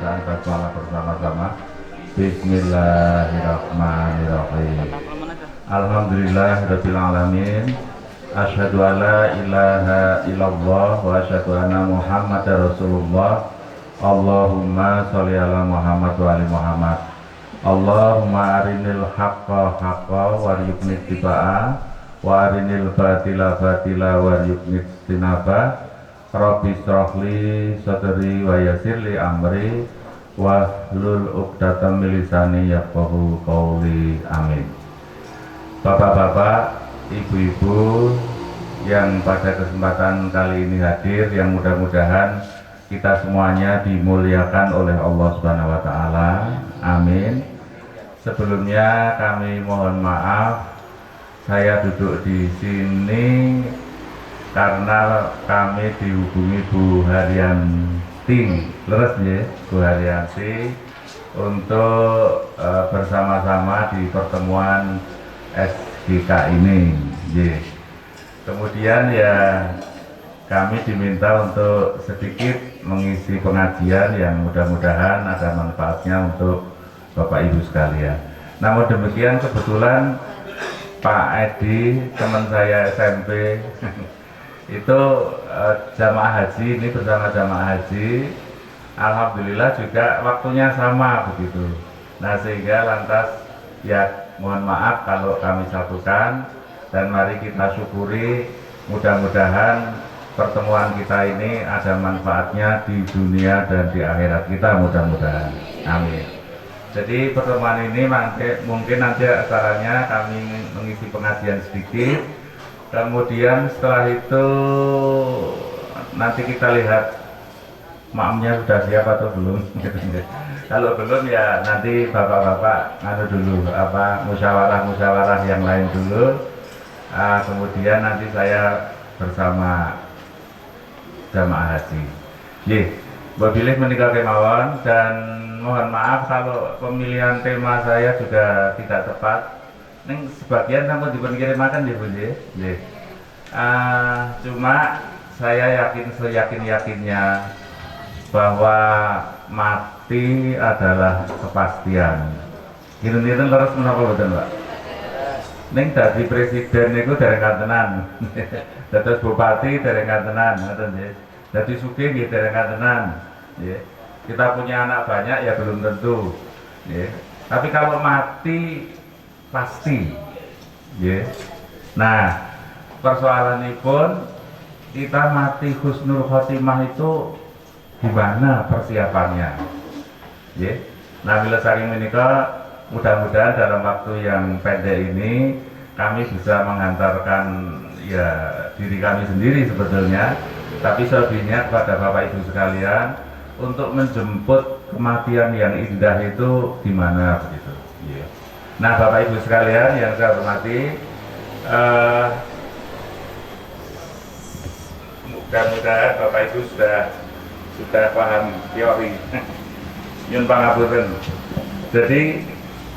bacaan basmalah bersama-sama. Bismillahirrahmanirrahim. Alhamdulillahirabbil alamin. Asyhadu alla ilaha illallah wa asyhadu anna Muhammadar Rasulullah. Allahumma sholli ala Muhammad wa ali Muhammad. Allahumma arinil haqqa haqqa warzuqni ittiba'a wa arinil batila batila warzuqni ijtinaba. Rabbi shrahli sadri wa yassirli amri wahlul 'uqdatam min lisani yafqahu qawli. Amin. Bapak-bapak, ibu-ibu yang pada kesempatan kali ini hadir, yang mudah-mudahan kita semuanya dimuliakan oleh Allah Subhanahu wa taala. Amin. Sebelumnya kami mohon maaf, saya duduk di sini karena kami dihubungi Bu Haryanti, leres ya, Bu Haryanti, untuk bersama-sama di pertemuan SGK ini. Kemudian ya kami diminta untuk sedikit mengisi pengajian yang mudah-mudahan ada manfaatnya untuk Bapak Ibu sekalian. Namun demikian kebetulan Pak Edi, teman saya SMP, itu jamaah haji, ini bersama jamaah haji. Alhamdulillah juga waktunya sama begitu. Nah sehingga lantas ya mohon maaf kalau kami satukan, dan mari kita syukuri, mudah-mudahan pertemuan kita ini ada manfaatnya di dunia dan di akhirat kita, mudah-mudahan. Amin. Jadi pertemuan ini mungkin nanti acaranya kami mengisi pengajian sedikit, kemudian setelah itu nanti kita lihat makmumnya sudah siap atau belum. Kalau belum ya nanti bapak-bapak nganu dulu, musyawarah yang lain dulu. Kemudian nanti saya bersama jamaah haji. Wabillahi menikah kemauan, dan mohon maaf kalau pemilihan tema saya juga tidak tepat. Neng sebagian sampai dipikirin makan ya Bu. Cuma saya yakinnya bahwa mati adalah kepastian. Ini terus menapa betul Pak? Neng dari presiden itu dari kantenan, terus bupati dari kantenan, dari sugih dari kantenan. Kita punya anak banyak ya belum tentu. Tapi kalau mati pasti. Nah, persoalan ini pun kita mati husnul khotimah itu gimana persiapannya? Nah, bila saking menikah, mudah-mudahan dalam waktu yang pendek ini kami bisa menghantarkan ya diri kami sendiri sebetulnya, tapi selebihnya kepada Bapak Ibu sekalian untuk menjemput kematian yang indah itu di mana begitu. Nah, Bapak Ibu sekalian yang saya hormati, mudah-mudahan Bapak Ibu sudah paham teori. Nyun pangapunten. Jadi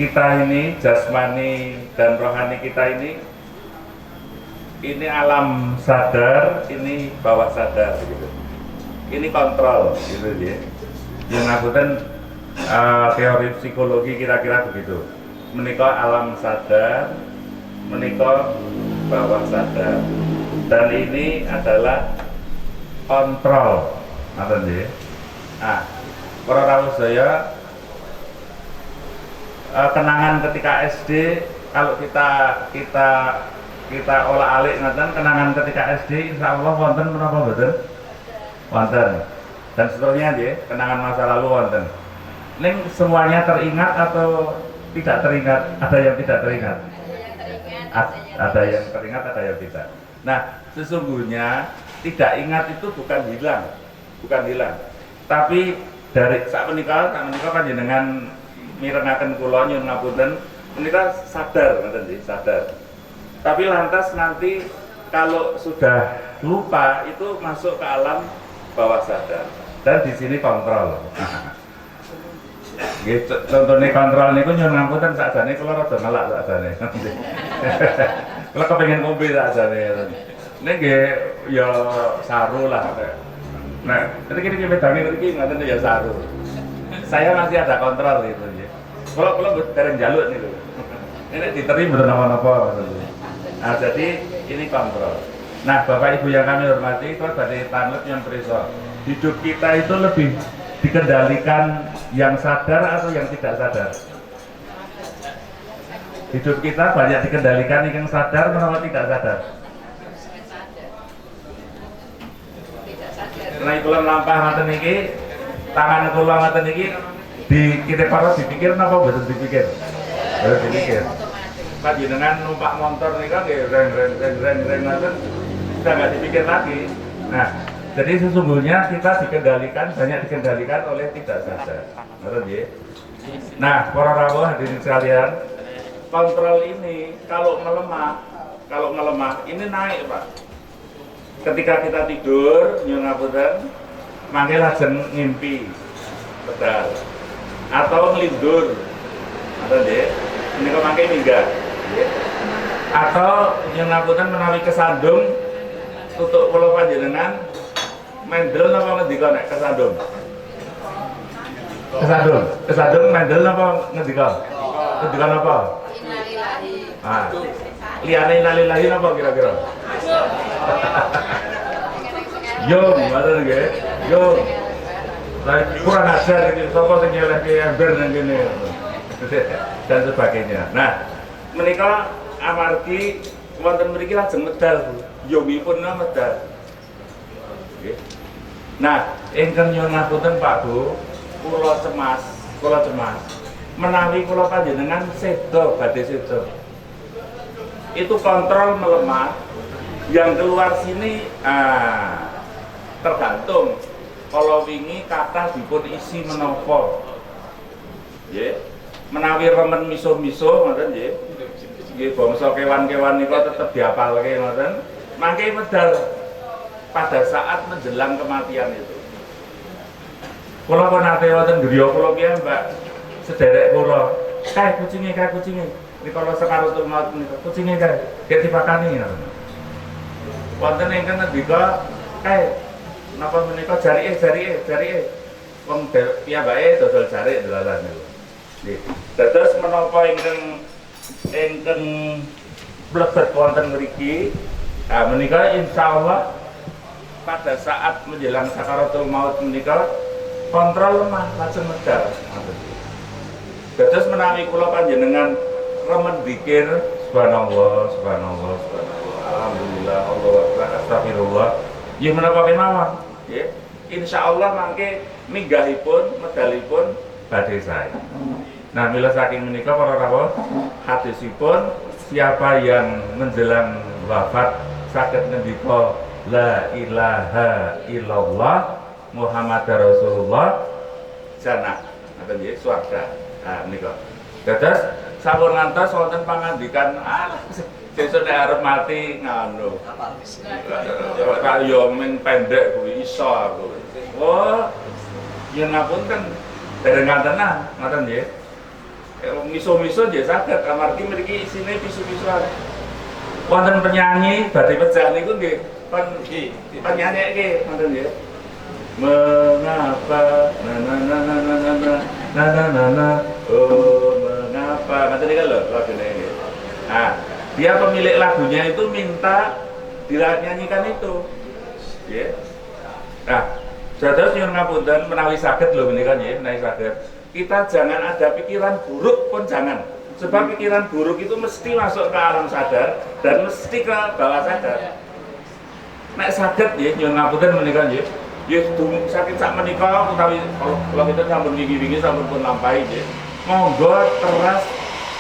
kita ini jasmani dan rohani kita ini alam sadar, ini bawah sadar gitu. Ini kontrol gitu ya. Yang ngapunten teori psikologi kira-kira begitu. Menikah alam sadar, menikah bawah sadar, dan ini adalah kontrol. Ngapunten ya. Para rawuh saya, kenangan ketika SD, kalau kita olah alik ngaten, kenangan ketika SD insya Allah wonten menapa mboten? Wonten. Dan seterusnya nggih, kenangan masa lalu wonten. Ning semuanya teringat atau tidak teringat? Ada yang tidak teringat? Ada yang teringat, ada yang tidak. Nah, sesungguhnya tidak ingat itu bukan hilang. Tapi dari saat menikah panjenengan mirengaken kula nyuwun ngapunten, menika sadar ngoten nggih, sadar. Tapi lantas nanti kalau sudah lupa itu masuk ke alam bawah sadar. Dan di sini kontrol. Nggih, contohnya kontrol niku nyuwun ngapunten sakjane kula rada ngelak sakjane. Kula kepengin ngombe sakjane. Nek nggih ya saru lah. Nah, niki medange niki ngaten ya saru. Saya masih ada kontrol gitu ya. Kalau dereng jaluk nih loh. Ini diterima bener nama-nama. Nah, jadi ini kontrol. Nah, Bapak Ibu yang kami hormati, kalau dari tanut yang periso, hidup kita itu lebih dikendalikan yang sadar atau yang tidak sadar? Hidup kita banyak dikendalikan yang sadar atau tidak sadar? Nah, kula lampah ngoten niki, tangan kula ngoten niki kita para dipikir napa boten dipikir? Boten dipikir. Panjenengan numpak motor nika nggih reng ngoten sudah nggak dipikir lagi. Nah, jadi sesungguhnya kita dikendalikan, banyak dikendalikan oleh tidak sadar. Ngoten nggih. Nah, para rawuh hadirin sekalian, kontrol ini kalau melemah ini naik, Pak. Ketika kita tidur, nyuwun ngapunten, mangke lajeng ngimpi pedal atau ngelindur, atau nggih, menika mangke minggah, nggih. Atau nyuwun ngapunten menawi kesandung, tutuk kula panjenengan mendel napa ngendika nek kesandung? Kesandung mendel napa ngendika? Ngendika napa? Innalillahi. Ah. Liyane innalillahi napa kira-kira? Yo, ngoten nggih. Yo. Lah kurang ajar iki sapa sing nyelehke ember nang kene. Dan sebagainya. Nah, menika amargi wonten mriki lajeng medal, Bu. Yomipun medal. Nggih. Nah, ingkang nyuwun ngapunten Pak Bu, kula cemas. Menawi kula panjenengan sedo badhe sedo. Itu kontrol melemah, yang keluar sini tergantung. Kalau wingi kata dipun isi menapa, menawi remen miso-miso ngoten nggih. Nggih bangsa kewan-kewan niku tetep diapalke ngoten. Mangke medal pada saat menjelang kematian itu. Kula pun nate wonten griya kula piyambak, sederek kula, kae kucinge. Ini kalau sekarang tuh maut nih, kucingnya kan, dia dipakani ya. Wonten ingkang ngendika, napa menika jari wong piyambake dodol jari dolanan niku. Nggih. Dados menapa ingkang mlebet wonten mriki, menika insyaallah pada saat menjelang sakaratul maut menika kontrol lemah lajeng medal. Dados menawi kula panjenengan remen zikir subhanallah alhamdulillah Allahu akbar astagfirullah ya menapa kemawon nggih insyaallah mangke minggahipun medalipun badhe sae. Nah mila saking menika para rawuh hadisipun siapa yang menjelang wafat saged ngendika la ilaha illallah Muhammadar Rasulullah jannah ngoten nggih swarga. Nah menika dados sampun ngantos wonten pangandikan sesuk nek arep mati ngono. Kak yo men pendek kuwi iso aku. Oh, yen ngapunten dereng ngantenan ngoten nggih. Miso-miso nggih saged amargi mriki isine pisu-pisuan. Wonten penyanyi badhe pejah niku nggih penyanyi ngoten nggih. Mengapa oh mengapa macam ini kan loh lagunya ini. Nah dia pemilik lagunya itu minta dinyanyikan itu ya. Nah dados nyuwun ngapunten menawi saged lho menika nggih menawi saged kita jangan ada pikiran buruk pun jangan, sebab pikiran buruk itu mesti masuk ke alam sadar dan mesti ke bawah sadar. Nek saged nggih nyuwun ngapunten menika nggih. Ya sakit sak menika utawi kalau kita sampun wingi-wingi sampun pun lampahi nggih. Monggo teras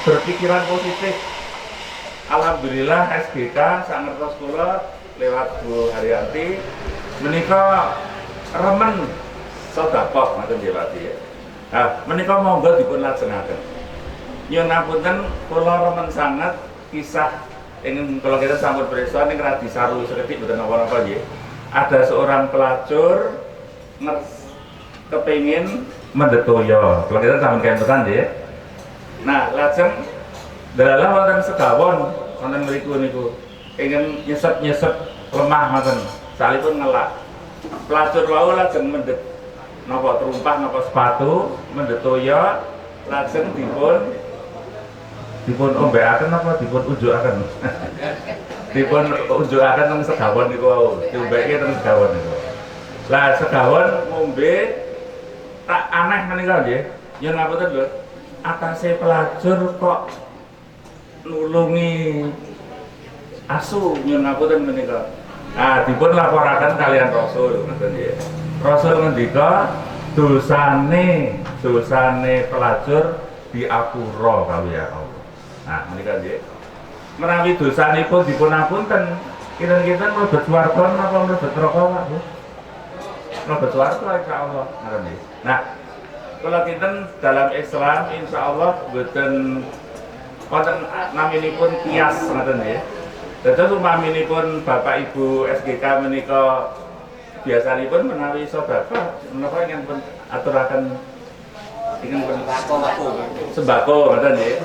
berpikiran positif. Alhamdulillah SGK sak ngertos kula lewat Bu Haryanti menika remen sedekah ngoten nggih Pak ya. Nah, menika monggo dipun lajengaken. Nyuwun ngapunten kula remen sanget kisah ingin kalau kita sampun pirsa ning Radi Saru sekedhik mboten napa-napa nggih. Ada seorang pelacur kepingin mendetoyo. Kalau kita sampun kentekan nggih. Nah, lajeng dalah wonten segawon wonten mriku niku ingin nyesep lemah ngoten. Salipun ngelak. Pelacur wau lajeng mendhet napa terumpah napa sepatu mendetoya lajeng dipun ombekaken apa dipun unjukaken dipun unjukaken teng segawon niku wau diombeke teng segawon niku. Lah segawon ngombe tak aneh menika nggih yen ngapunten lho atase pelacur kok nulungi asu nyun ngapunten menika. Dipun laporaken kalian Rasul ngoten nggih. Rasul ngendika dosane pelacur diapura kaliyan Allah. Menika nggih. Menawi dosanipun dipun apunten, kinten-kinten mlebet swarga napa mlebet neraka Pak Bu? Mlebet swarga insyaallah ngoten nggih. Nah, kula kinten dalam Islam insyaallah boten wonten naminipun kias ngoten nggih. Dados umpaminipun Bapak Ibu SGK menika biasanipun menawi sedekah menapa ingkang pun aturaken ingkang pun sembako ngoten nggih.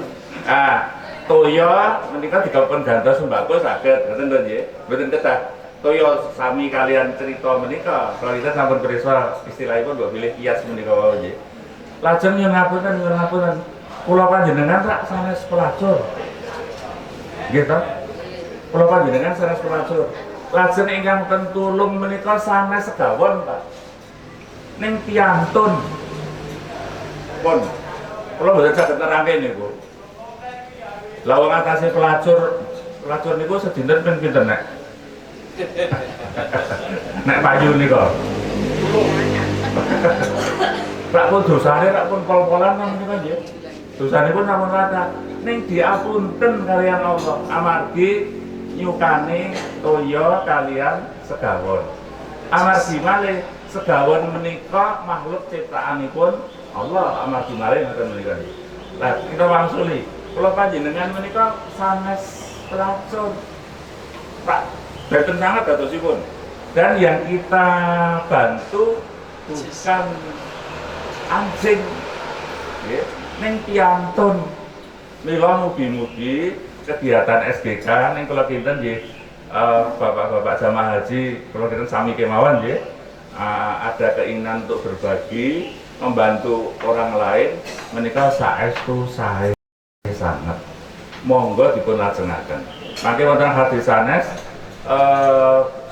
Toya menika dipun gantos sembako saged ngoten lho nggih. Mboten kedah toya sami kalian cerita menika kalau kita sampun pirsa istilahipun mbok bilih kias menika wae nggih. Lajeng nyuwun ngapunten kula panjenengan rak sanes pelacur. Nggih ta? Kula panjenengan sanes pelacur. Lajeng ingkang tulung menika sanes segawon, Pak. Ning piantun. Pun. Kula mboten saged nerangke niku. Lah wong atase pelacur niku sedinten ping pinten nek? Nek payu nika. Rak pun dosane rak pun pol-polan menika nggih. Dosanipun sampun rata. Ning diapunten kalian Allah amargi nyukane toya kalian segawon. Amargi malih segawon menika makhluk ciptaanipun Allah amargi malih ngoten menika. Lah kita wangsuli, kula panjenengan menika sanes pelacur. Pak, boten sangat datosipun. Dan yang kita bantu bukan anjing. Nggih, ning piantun. Mila mugi-mugi kegiatan SGK ning kula kinten nggih bapak-bapak jamaah haji kula kinten sami kemawon nggih ada keinginan untuk berbagi membantu orang lain menika saestu sae sanget monggo dipun lajengaken mangke wonten hadis sanes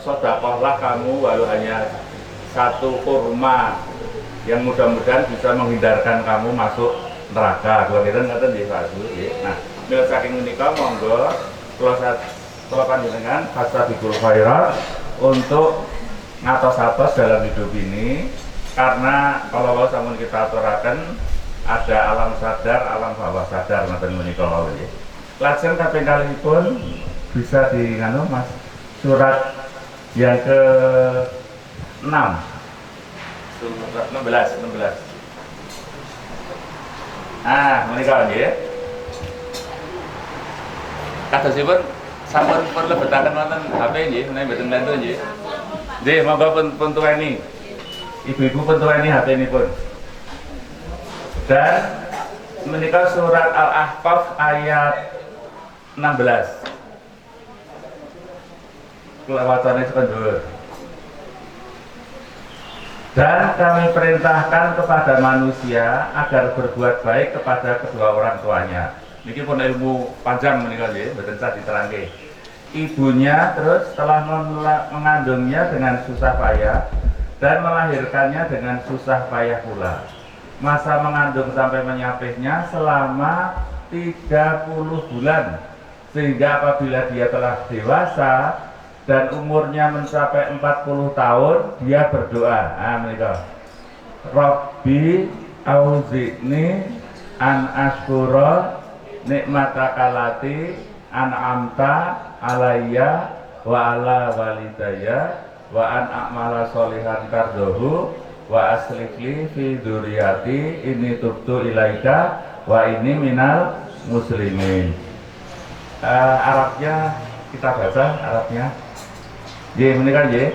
sedekahlah kamu walau hanya satu kurma yang mudah-mudahan bisa menghindarkan kamu masuk neraka. Kula kinten ngoten nggih Pak Bu nggih. Nah, mila saking menika monggo kula panjenengan fastabiqul khairat untuk ngatos-atos dalam hidup ini karena kalau sampun kita aturaken ada alam sadar, alam bawah sadar ngoten menika nggih. Lajeng kaping kalihipun bisa nganu Mas surat yang ke 6 16 menika nggih. Kadosipun sampun pun lebetaken wonten HP nggih, menawi mboten mlentu nggih. Nggih, monggo pun tuweni. Ibu-ibu pun tuweni HP-nipun. Dan menika surat Al-Ahqaf ayat 16. Kula wacane sependhuwur. Dan kami perintahkan kepada manusia agar berbuat baik kepada kedua orang tuanya. Niki pun ilmu panjang menika nggih, mboten sah diterangke. Ibunya terus telah mengandungnya dengan susah payah dan melahirkannya dengan susah payah pula. Masa mengandung sampai menyapihnya selama 30 bulan. Sehingga apabila dia telah dewasa dan umurnya mencapai 40 tahun dia berdoa menika Rabbi auzi'ni an askura nikmataka lati an'amta alayya wa ala walidayya wa an a'mala sholihan tardohu wa aslih li fi dzurriyyati inni tubtu ilaika wa inni minal muslimin. Arabnya kita baca Arabnya. Nggih menika nggih.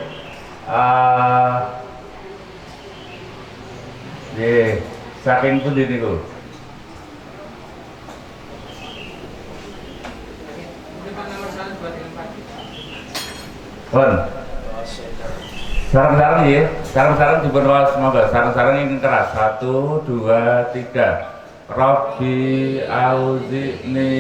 Nggih, saking pundi niku? Pun. Sarang-sarang ya, sarang-sarang diberwas semoga sarang-sarang ini keras. 1, 2, 3. Rabbi auzi'ni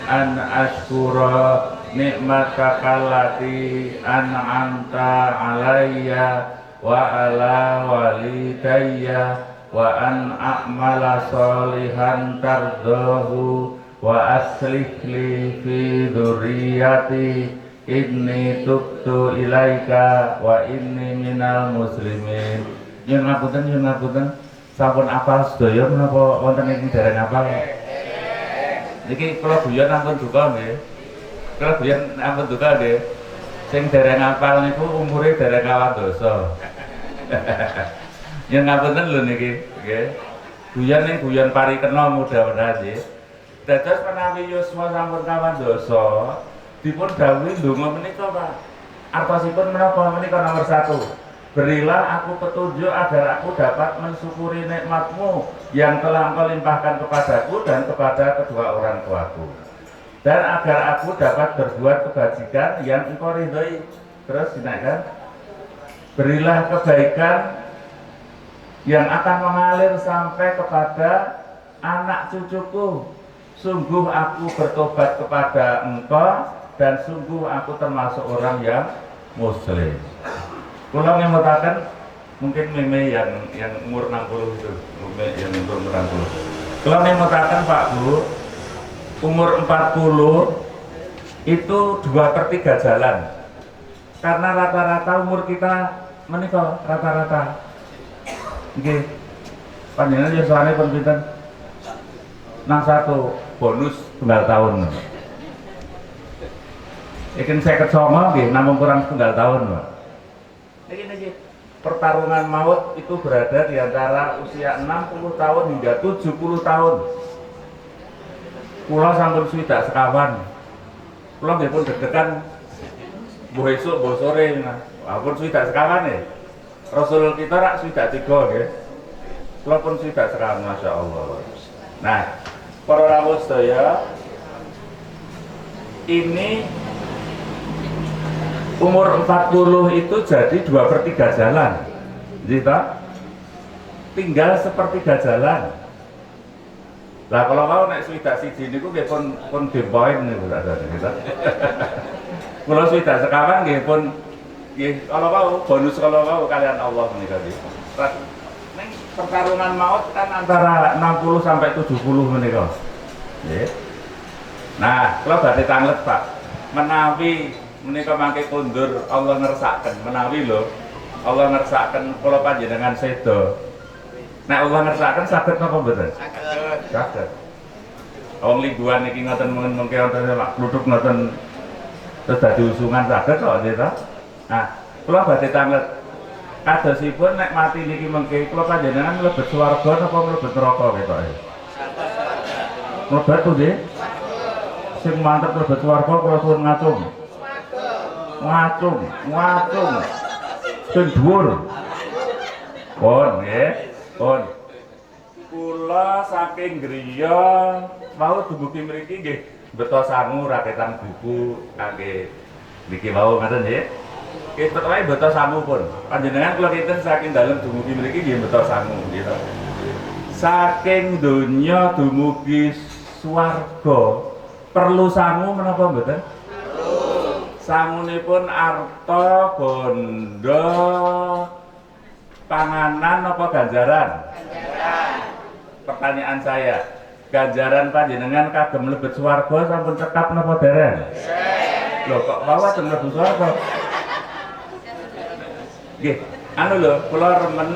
an ashkura nikmataka allati an'amta alayya wa ala walidayya wa an a'mala sholihan tardahu wa aslih li fi dzurriyyati inni tubtu ilaika wa inni minal muslimin. Nyun ngapunten sampun apal sedaya menapa wonten ing dereng apal niki kula guyon ampun duka nggih. Kula guyon ampun duka nggih. Sing dereng apal niku umure dereng kawan dosa. Nyun ngapunten lho niki nggih. Guyon ning guyon parikena mudah-mudahan nggih. Dados menawi yuswa sampun kawan dosa dipun dawuhi ndonga menika Pak. Artosipun menapa menika nomor 1. Berilah aku petunjuk agar aku dapat mensyukuri nikmatmu yang telah engkau limpahkan kepadaku dan kepada kedua orang tuaku, dan agar aku dapat berbuat kebajikan yang engkau ridhoi. Terus dinaikkan, berilah kebaikan yang akan mengalir sampai kepada anak cucuku. Sungguh aku bertobat kepada engkau dan sungguh aku termasuk orang yang muslim. Kalau ngemutakan mungkin meme yang umur 60 itu, meme yang umur 60. Kalau ngemutakan Pak Bu, umur 40 itu 2/3 jalan. Karena rata-rata umur kita menikah rata-rata. Oke, panjenengan ya soalnya pun pinten. Nang 1 bonus tunggal tahun. Ikan saya kecoma, namun kurang tunggal tahun, Pak. Ini pertarungan maut itu berada di antara usia 60 tahun hingga 70 tahun. Kula sampun swidak sekawan. Kula nggih pun deg-degan mbuh esuk mbuh sore. Pun swidak sekawan ya. Rasul kita rak swidak 3 nggih. Kula pun swidak sekawan, masyaallah. Nah, para rawuh sedaya, ini umur 40 itu jadi 2/3 jalan, gitu? Tinggal 1/3 jalan. Lah kalau mau naik swidak siji niku nggih pun depoin niku gitu. Kalau swidak sekawan nggih pun nggih kalau mau bonus kalau mau kalian Allah menika nggih. Ning pertarungan maut kan antara 60 sampai 70 menika. Nggih. Nah, kalau badhe tanglet Pak, menawi menika mangke kondur Allah ngersakaken menawi lho Allah ngersakaken kula panjenengan sedo. Nek Allah ngersakaken saged napa mboten? Saged. Wong lingguhan iki ngoten mengke wonten mak kluduk ngoten terus dadi usungan saged kok nggih ta? Nah, kula badhe tanglet kadosipun nek mati niki mengke kula panjenengan mlebet swarga napa mlebet neraka ketoke? Mlebet to nggih. Sing mantep mlebet swarga kula suwun ngacung. Ngacung sing dhuwur. Pun nggih, pun. Kula saking griya mau dumugi mriki nggih beto sangu raketan buku kangge niki wau ngaten nggih. Nggih beto wae beto sangu pun. Panjenengan kula kinten saking dalem dumugi mriki nggih beto sangu gitu. Saking donya dumugi swarga perlu sangu menapa mboten? Sangunipun arta bondo panganan apa ganjaran? Ganjaran. Pertanyaan saya, ganjaran panjenengan kagem mlebet swarga sampun cekap napa dereng? Lho kok bawa teng mlebu swarga? Nggih, anu lho, kula remen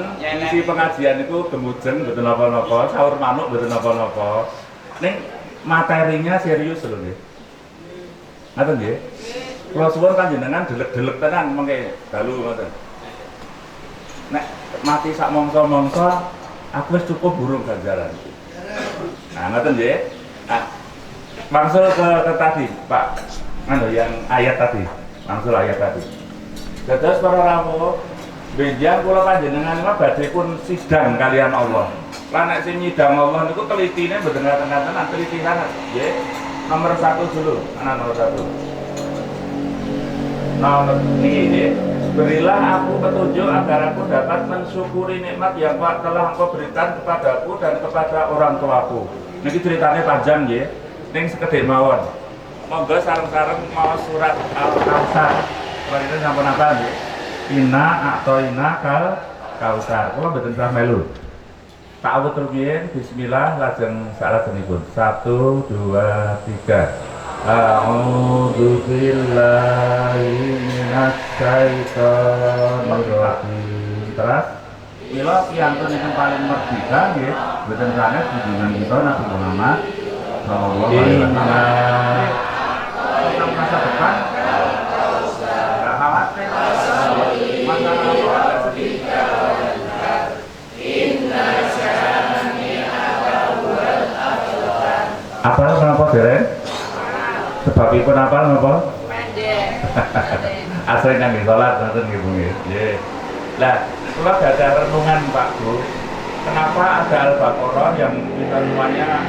isi pengajian itu gemujeng mboten napa-napa, sahur manuk mboten napa-napa. Ning materinya serius lho nggih. Ngaten nggih? Kula suwun panjenengan delek-delek tenan mengke dalu ngoten. Nek mati sak mangsa-mangsa aku wis cukup burung ganjaran. Nah, ngoten nggih. Nah, mangsul ke tadi, Pak. Anu yang ayat tadi. Mangsul ayat tadi. Dados para rawuh, benjang kula panjenengan badhe pun sidang kalian Allah. Lah nek sing nyidang Allah niku telitine mboten ngaten-ngaten, teliti sangat, nggih. Nomor 1 dulu, nomor 1. Nah, ini berilah aku petunjuk agar aku dapat mensyukuri nikmat yang telah Engkau berikan kepadaku dan kepada orang tuaku. Niki ceritanya panjang ya, ning sekedhik mawon. Monggo sareng-sareng maos surat Al-Kautsar. Mari sampun apa nggih? Inna a'toina kal kausar. Kula mboten sah melu. Ta'awudz rumiyin bismillah lajeng salajengipun. 1 2 3. A'udzu billahi minasy syaithanir rajim. Terus mila piantun ingkang paling merdeka nggih, mboten sanes junjungan kita Nabi Muhammad sallallahu alaihi wasallam. Tentang masa depan enggak khawatir. Masalah agak sedih. Apa kenapa dereng? Sebabipun apa napa? Pendek. Asring kangge salat ngoten nggih Bu nggih. Nggih. Lah, kula ada renungan Pak Bu. Kenapa ada Al-Baqarah yang kita semuanya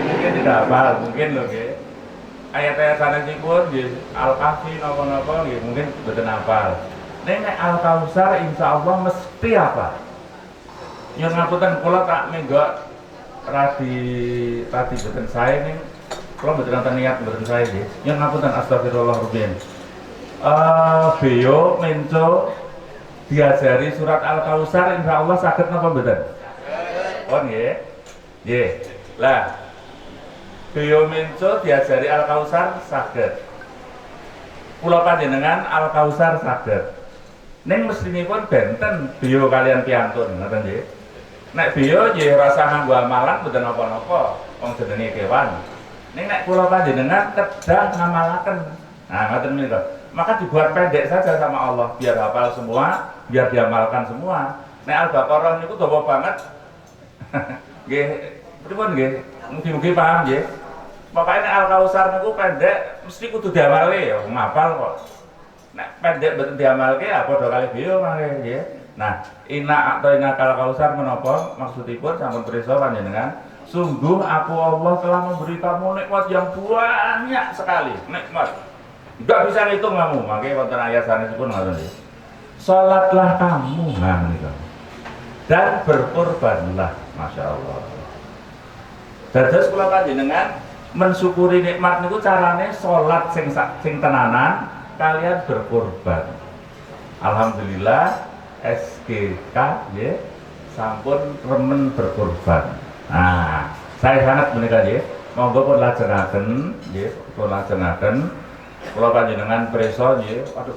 mungkin tidak hafal, mungkin loh nggih. Ayat-ayat sanesipun nggih Al-Kahfi napa-napa nggih mungkin mboten hafal. Nek Al-Kautsar insyaallah mesti apa? Nyuwun ngapunten kula tak menggok radi mboten sae ning kula mboten nonton niat mboten sae nggih. Nyuwun ngapunten astagfirullah rumiyin. Beliau menco diajari surat Al-Kautsar insyaallah saged napa mboten? Oh nggih. Nggih. Lah beliau menco diajari Al-Kautsar saged. Kula panjenengan Al-Kautsar saged. Ning mestinipun benten beliau kalian piantun ngoten nggih. Nek beliau nggih rasa nganggo amalan mboten napa-napa, wong jenenge kewan. Ning nek kula panjenengan kedah ngamalaken. Nah, ngoten menika. Maka dibuat pendek saja sama Allah, biar hafal semua, biar diamalkan semua. Nek Al-Baqarah niku dawa banget. Nggih, pripun nggih? Mugi-mugi paham nggih. Pokoke nek Al-Kautsar niku pendek, mesti kudu diamale ya, ngapal kok. Nek pendek mboten diamalke ya padha kali beliau mangke nggih. Nah, inna a'toina kal kausar menapa maksudipun sampun prisa panjenengan? Sungguh aku Allah telah memberi kamu nikmat yang banyak sekali, nikmat. Enggak bisa ngitung kamu, makanya wonten ayat sanesipun ngoten nggih. Salatlah kamu menika. Dan berkorbanlah, Masya Allah. Dados kula panjenengan mensyukuri nikmat niku carane salat sing tenanan kalian berkorban. Alhamdulillah SGK ya sampun remen berkorban. Nah, saya sangat menika nggih. Monggo pun lajengaken nggih, pun lajengaken. Kula panjenengan prisa nggih. Aduh.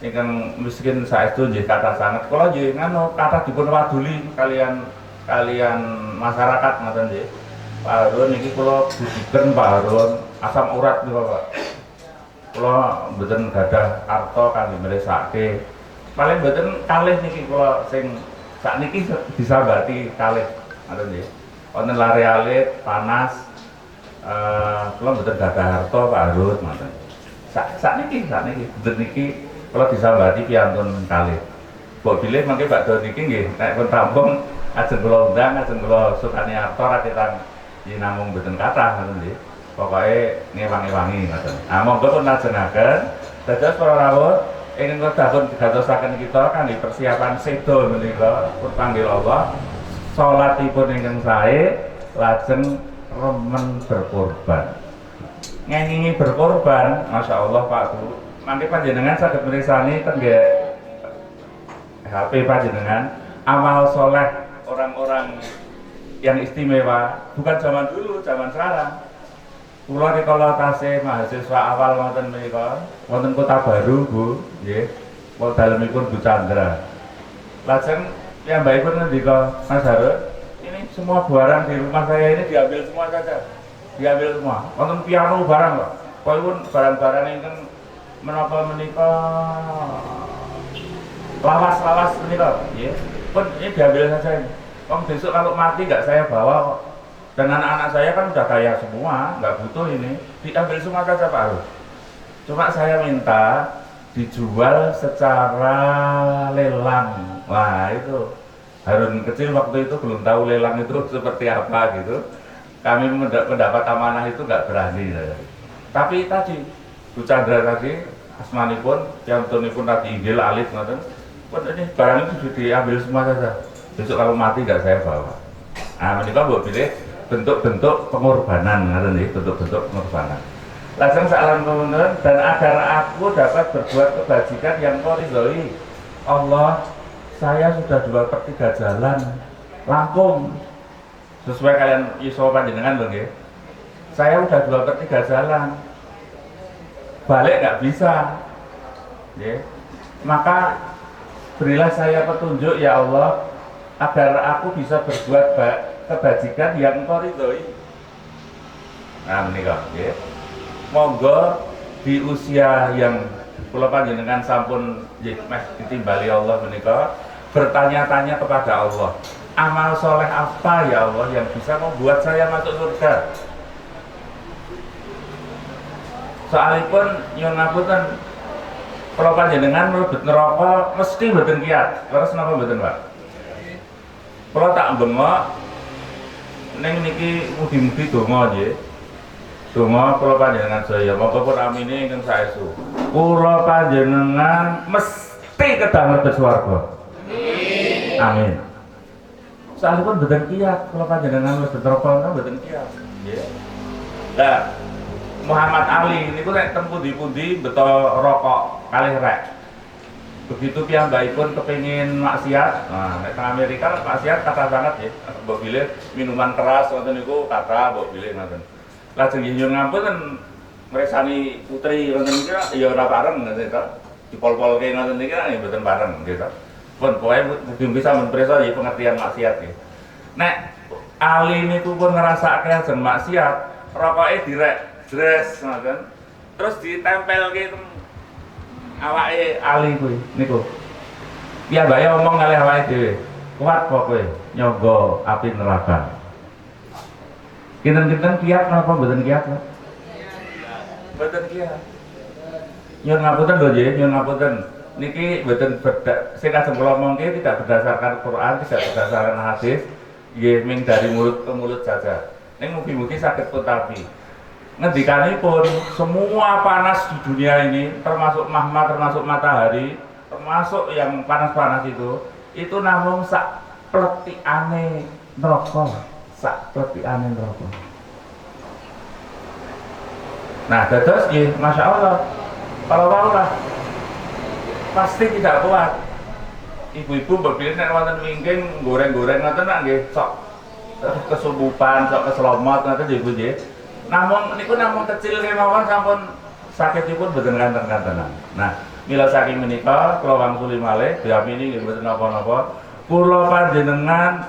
Ingkang miskin saestu nggih kathah sanget. Kula nggih nganu kathah dipun waduli kalian masyarakat ngoten nggih. Pak Harun niki kula budiken Pak Harun asam urat niku Pak. Kula mboten gadah arta kangge mresake. Paling mboten kalih niki kula sing sakniki disambati kalih ngoten nggih. Wonten lare alit, panas. Kula mboten gadah harta Pak Harun ngoten. Sakniki mboten niki kula disambati piantun kalih. Mbok bilih mangke bakdo niki nggih nek pun tampung ajeng kula undang, ajeng kula sukani arta rakitan yen namung mboten kathah ngoten nggih. Pokoke ngewangi-wangi ngoten. Ah monggo pun lajengaken dados para rawuh ingkang kedahun digatosaken kita kangge persiapan sedo menika pun panggil Allah salatipun ingkang sae lajeng remen berkorban. Ngengingi berkorban, Masya Allah Pak Bu. Mangke panjenengan saged mirsani ten HP panjenengan amal soleh orang-orang yang istimewa bukan zaman dulu, zaman sekarang. Kula rikala tasih mahasiswa awal wonten menika, wonten Kota Baru, Bu, nggih. Wong dalemipun Bu Chandra. Lajeng piyambakipun ngendika, Mas Harun, ini semua barang di rumah saya ini diambil semua saja. Diambil semua. Wonten piano barang kok. Pun barang-barang ingkang menapa menika lawas-lawas menika, nggih. Pun ini diambil saja. Wong besok kalau mati enggak saya bawa kok. Dan anak-anak saya kan udah kaya semua, nggak butuh ini, diambil semua saja Pak Harun. Cuma saya minta dijual secara lelang. Wah itu Harun kecil waktu itu belum tahu lelang itu seperti apa gitu. Kami mendapat amanah itu nggak berani. Tapi tadi Bu Chandra tadi asmanipun, piantunipun tadi inggil alif ngoten. Pun ini barang itu sudah diambil semua saja. Besok kalau mati nggak saya bawa. Nah, menika mbok pilih bentuk-bentuk pengorbanan ngoten nggih, bentuk-bentuk pengorbanan. Lajeng salam kemudian dan agar aku dapat berbuat kebajikan yang kau ridhoi. Allah, saya sudah 2/3 jalan langkung sesuai kalian iso panjenengan lho nggih. Saya udah 2/3 jalan, balik nggak bisa, ya. Maka berilah saya petunjuk ya Allah agar aku bisa berbuat kebajikan yang Engkau ridhoi. Nah menika, ya. Monggo di usia yang kula panjenengan sampun ditimbali Allah menika bertanya-tanya kepada Allah, amal soleh apa ya Allah yang bisa membuat saya masuk surga? Soalipun nyuwun ngapunten kula panjenengan mlebet neraka mesti mboten kiyat. Terus napa mboten, Pak? Kula tak bengok ning niki mugi-mugi donga nggih. Donga kula panjenengan saya monggo pun amine ingkang saestu. Kula panjenengan mesti kedah mlebet swarga. Amin. Amin. Soalipun mboten kiyat kula panjenengan mlebet neraka mboten kiyat. Nggih. Lah Muhammad Ali niku nek teng pundi-pundi beto rokok kalih rek. Begitu piyambakipun kepengin maksiat, nah nek teng Amerika maksiat kata banget ya. Mbok bilih minuman keras ngoten niku kata mbok bilih ngoten. Lajeng nyuwun ngapunten ngresani putri ngoten niki ya ora bareng ngoten to. Dipol-polke ngoten niki ya mboten bareng nggih to. Pun pokoke mugi-mugi sampun prisa ya pengertian maksiat nggih. Nek Ali niku pun ngrasake ajeng maksiat, rokoke direk dress ngoten. Terus ditempelke teng awake Ali kuwi niku. Piyambake omong kalih awake dhewe. Kuat kok kowe nyogo api neraka. Kinten-kinten kiyat napa mboten kiyat? Mboten kiyat. Nyuwun ngapunten lho nggih, nyuwun ngapunten. Niki mboten sing kajeng kula omongke tidak berdasarkan Quran, tidak berdasarkan hadis, nggih ming dari mulut ke mulut saja. Ning mugi-mugi saged putapi. Ngendikanipun semua panas di dunia ini termasuk mahma, termasuk matahari, termasuk yang panas-panas itu namung sak pletikane neraka, sak pletikane neraka. Nah, dados nggih Masya Allah kalau waulah pasti tidak kuat. Ibu-ibu berpikir nek wonten wingking goreng-goreng ngoten nggih sok kesumbupan, sok keselomot ngoten nggih Bu nggih. Namun niku namung kecil kemawon sampun sakitipun boten kanten-kantenan. Nah, mila saking menika kula wangsuli malih diamini nggih boten napa-napa. Kula panjenengan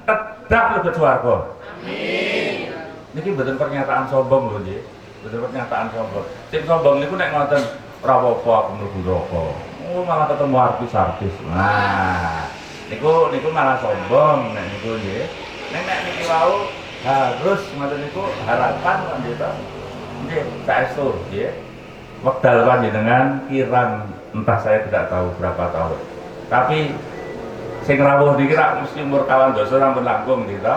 kedah mlebet swarga. Amin. Niki boten pernyataan sombong lho nggih. Boten pernyataan sombong. Sing sombong niku nek ngoten ora apa-apa aku mlebu neraka. Oh, malah ketemu artis-artis. Nah, niku malah sombong nek niku nggih. Nek niki wau harus ngoten niku harapan kan gitu. Nggih, saestu nggih. Wekdal panjenengan kirang entah saya tidak tahu berapa tahun. Tapi sing rawuh niki rak mesti umur kawan dosa sampun langkung gitu.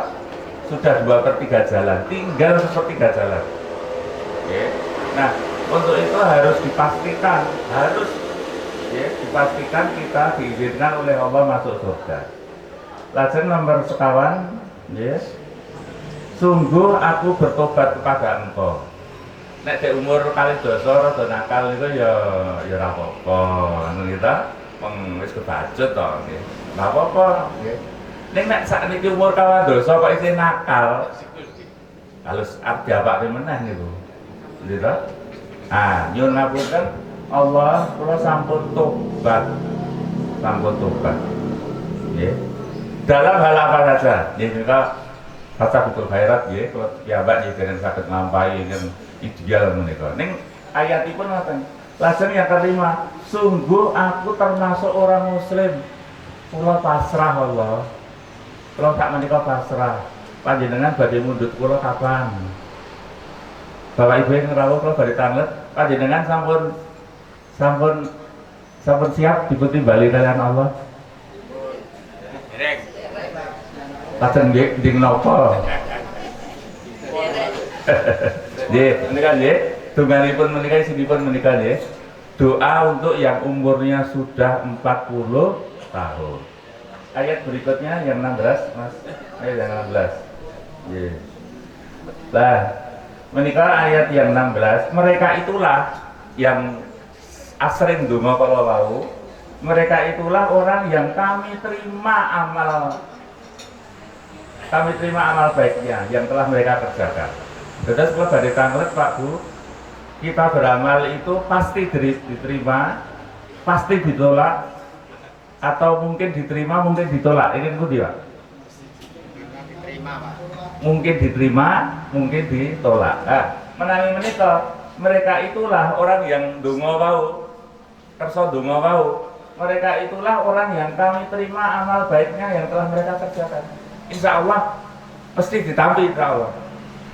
Sudah 2/3 jalan, tinggal 1/3 jalan. Nggih. Nah, untuk itu harus dipastikan, dipastikan kita diizinkan oleh Allah masuk surga. Lajeng nomor sekawan, nggih. Sungguh aku bertobat kepada Engkau. Nek dek umur kali dosa rada nakal niku ya ora apa-apa. Ngono kita wis kebacut to nggih. Ora apa-apa nggih. Ning nek sakniki umur kawan dosa kok isih nakal. Halus arep diapake meneh niku. Nggih to? Ah, nyuwun ngapunten Allah kula sampun tobat. Sampun tobat. Nggih. Dalam hal apa saja? Nggih nika kata betul khairat ya, kalau piyambak ya dengan sakit nglampahi yang ideal menika. Ning ayatipun ngoten. Lajeng yang kelima, sungguh aku termasuk orang muslim. Kula pasrah Allah. Kula sak menika pasrah. Panjenengan badhe mundhut kula kapan? Bapak Ibu yang rawuh kula badhe tanlet, panjenengan sampun siap ditimbali kalian Allah. Lajeng nggih napa? Nggih, menika nggih. Tunggalipun menika isinipun menika nggih. Doa untuk yang umurnya sudah 40 tahun. Ayat berikutnya yang 16, Mas. Ayat yang 16. Yeah. Nah, menikah ayat yang 16, mereka itulah yang asring donga kala wau. Mereka itulah orang yang kami terima amal baiknya yang telah mereka kerjakan. Terus kalau badhe tanglet Pak Bu, kita beramal itu pasti diterima, pasti ditolak, atau mungkin diterima, mungkin ditolak. Ini pundi, Pak? Diterima, Pak. Mungkin diterima, mungkin ditolak. Nah, menawi menika mereka itulah orang yang donga wau, kersa donga wau. Mereka itulah orang yang kami terima amal baiknya yang telah mereka kerjakan. Insya Allah mesti ditampi, insya Allah.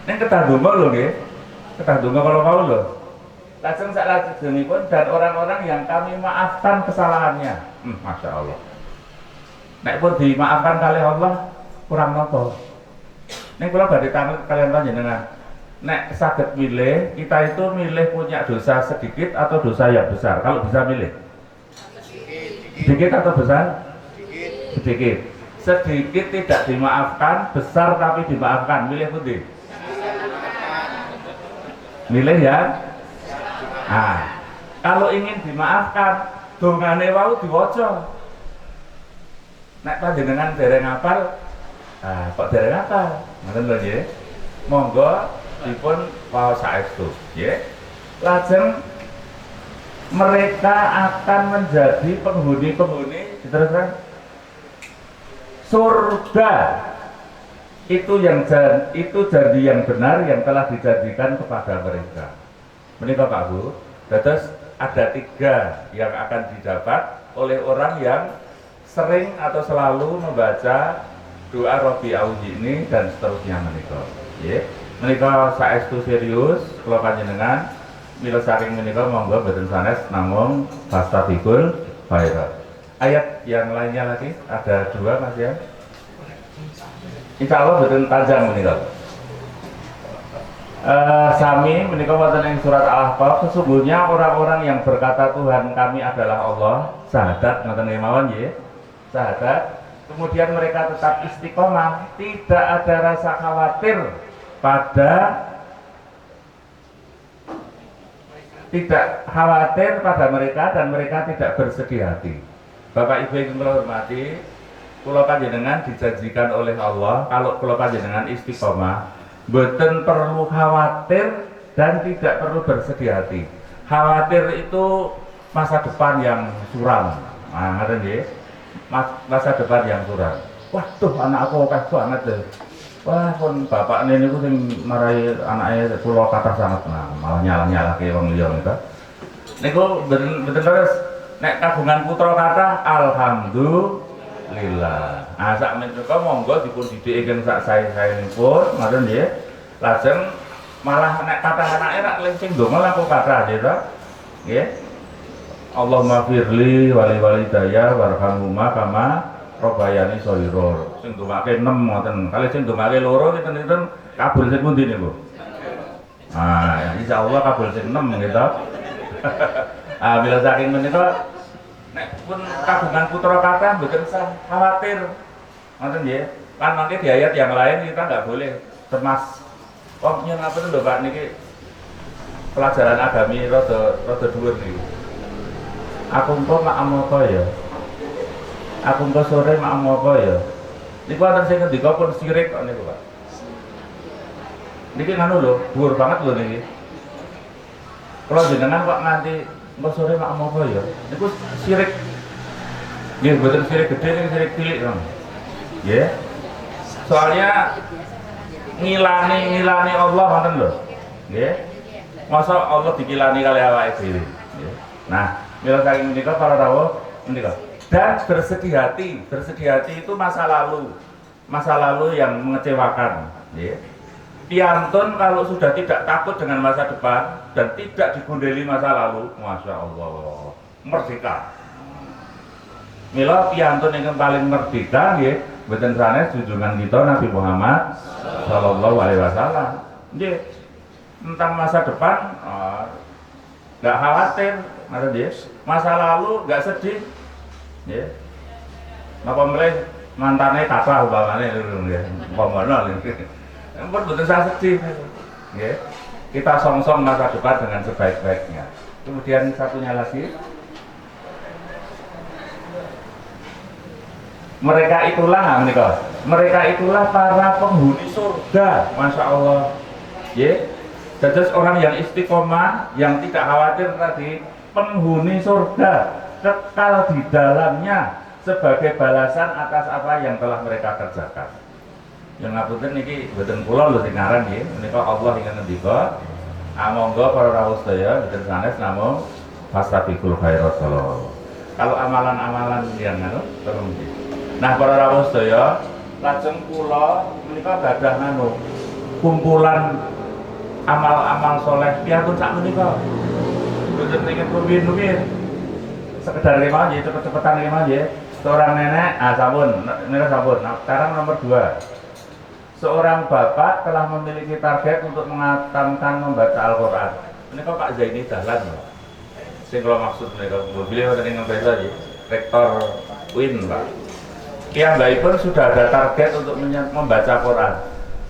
Ini kedah donga lho nggih. Kedah donga kalau mau lho. Lajeng saklajengipun dan orang-orang yang kami maafkan kesalahannya. Masya Allah. Nek pun dimaafkan kali Allah kurang nopo. Nek kula badhe tanglet kalian panjenengan. Nek saged milih, kita itu milih punya dosa sedikit atau dosa yang besar. Kalau bisa milih. Sedikit atau besar? Sedikit. Sedikit tidak dimaafkan, besar tapi dimaafkan. Milih pundi? Milih ya. Nah, kalau ingin dimaafkan, dongane wau diwaca. Nek panjenengan dereng hafal, kok dereng hafal? Ngoten lho nggih. Monggo dipun waos saestu, nggih. Lajeng mereka akan menjadi penghuni-penghuni diteruskan surga. Itu janji yang benar yang telah dijanjikan kepada mereka. Menikah Pak Bu, terus ada 3 yang akan didapat oleh orang yang sering atau selalu membaca doa Robi Auzi ini dan seterusnya menikah. Ya, menikah saestu serius, kalau panjenengan mila saking menikah monggo boten sanes namung fastabiqul khairat. Ayat yang lainnya lagi ada 2 Mas ya. Insya Allah boten panjang menikah. Sami menikah wonten ing surat Al-Ahqaf, sesungguhnya orang-orang yang berkata Tuhan kami adalah Allah, syahadat ngoten mawon nggih. Syahadat, kemudian mereka tetap istiqomah, tidak ada rasa khawatir pada mereka dan mereka tidak bersedih hati. Bapak Ibu yang kula hormati, kula panjenengan dijanjikan oleh Allah kalau kula panjenengan istiqomah boten perlu khawatir dan tidak perlu bersedih hati. Khawatir itu masa depan yang suram. Nah, ngaten nggih. Masa depan yang suram. Waduh, anakku akeh banget deh. Wah, pun bapakne niku sing marai anake kula kathah sanget. Nah, malah nyalah-nyalahke wong liya niku. Niku bener terus nek kagungan putra kathah alhamdulillah. Nah, sak menika monggo dipun didhikiken sak sae-saenipun, ngoten nggih. Lajeng malah nek kathah anake rak lincing ndonga laku kathah nggih to. Nggih. Allahumma firli wali walidayya warhamhuma kama rabbayani shaghira. Sing ndongake 6 ngoten. Kali sing ndongake 2 kinten-kinten kabul sing pundi niku? Ah, insyaallah kabul sing 6 nggih to. Bila saking menika nek pun kagungan putra kathah mboten usah khawatir. Ngoten nggih. Kan mangke di ayat yang lain kita enggak boleh cemas. Wong nyun ngapunten lho Pak niki pelajaran agami rada dhuwur niku. Aku engko mak apa ya? Aku engko sore mak apa ya? Niku wonten sing ngendika pun syirik kok niku Pak. Niki nganu lho, dhuwur banget lho niki. Kalau jenengan kok nganti engko sore mak apa ya? Niku syirik. Nggih mboten syirik gedhe ning syirik cilik kan. Nggih. Soalnya ngilani Allah ngoten lho. Nggih. Masa Allah dikilani kali awake dhewe. Nggih. Nah, mila saking menika para rawuh menika. Dan bersedih hati itu masa lalu yang mengecewakan. Nggih. Piantun kalau sudah tidak takut dengan masa depan dan tidak digundeli masa lalu, masya Allah, merdeka. Mila piantun yang paling merdeka, nggih, mboten sanes junjungan kita Nabi Muhammad Sallallahu Alaihi Wasallam. Nggih, tentang masa depan, nggak khawatir. Ngoten nggih. Masa lalu nggak sedih. Nggih. Napa mulai mantane kathah umpamane nggih. Umpamane nggih. Ampun mboten usah sedih. Nggih. Kita song-song masa depan dengan sebaik-baiknya. Kemudian satunya lagi, mereka itulah para penghuni surga, masya Allah. Ya, jadi orang yang istiqomah, yang tidak khawatir tadi, penghuni surga, kekal di dalamnya sebagai balasan atas apa yang telah mereka kerjakan. Yang ngapunten niki boten kula lho sing ngaran nggih, menika Allah ingkang ngendika, monggo para rawuh sedaya boten sanes namung fastabiqul khairat. Kalau amalan-amalan yang terus. Nah, para rawuh sedaya, lajeng kula menika gadah kumpulan amal-amal soleh piantun sak menika. Boten ingin rumiyin-rumiyin. Sekedar kemawon nggih, cepet-cepetan kemawon nggih. Seorang nenek, sabun, menika sabun. Nah, sekarang nomor 2. Seorang bapak telah memiliki target untuk mengatamkan membaca Al-Qur'an. Menika Pak Zaini Dahlan. Sing kula maksud menika, beliau wonten ing Mbesa nggih, rektor UIN, Pak. Piyambakipun sudah ada target untuk membaca Quran.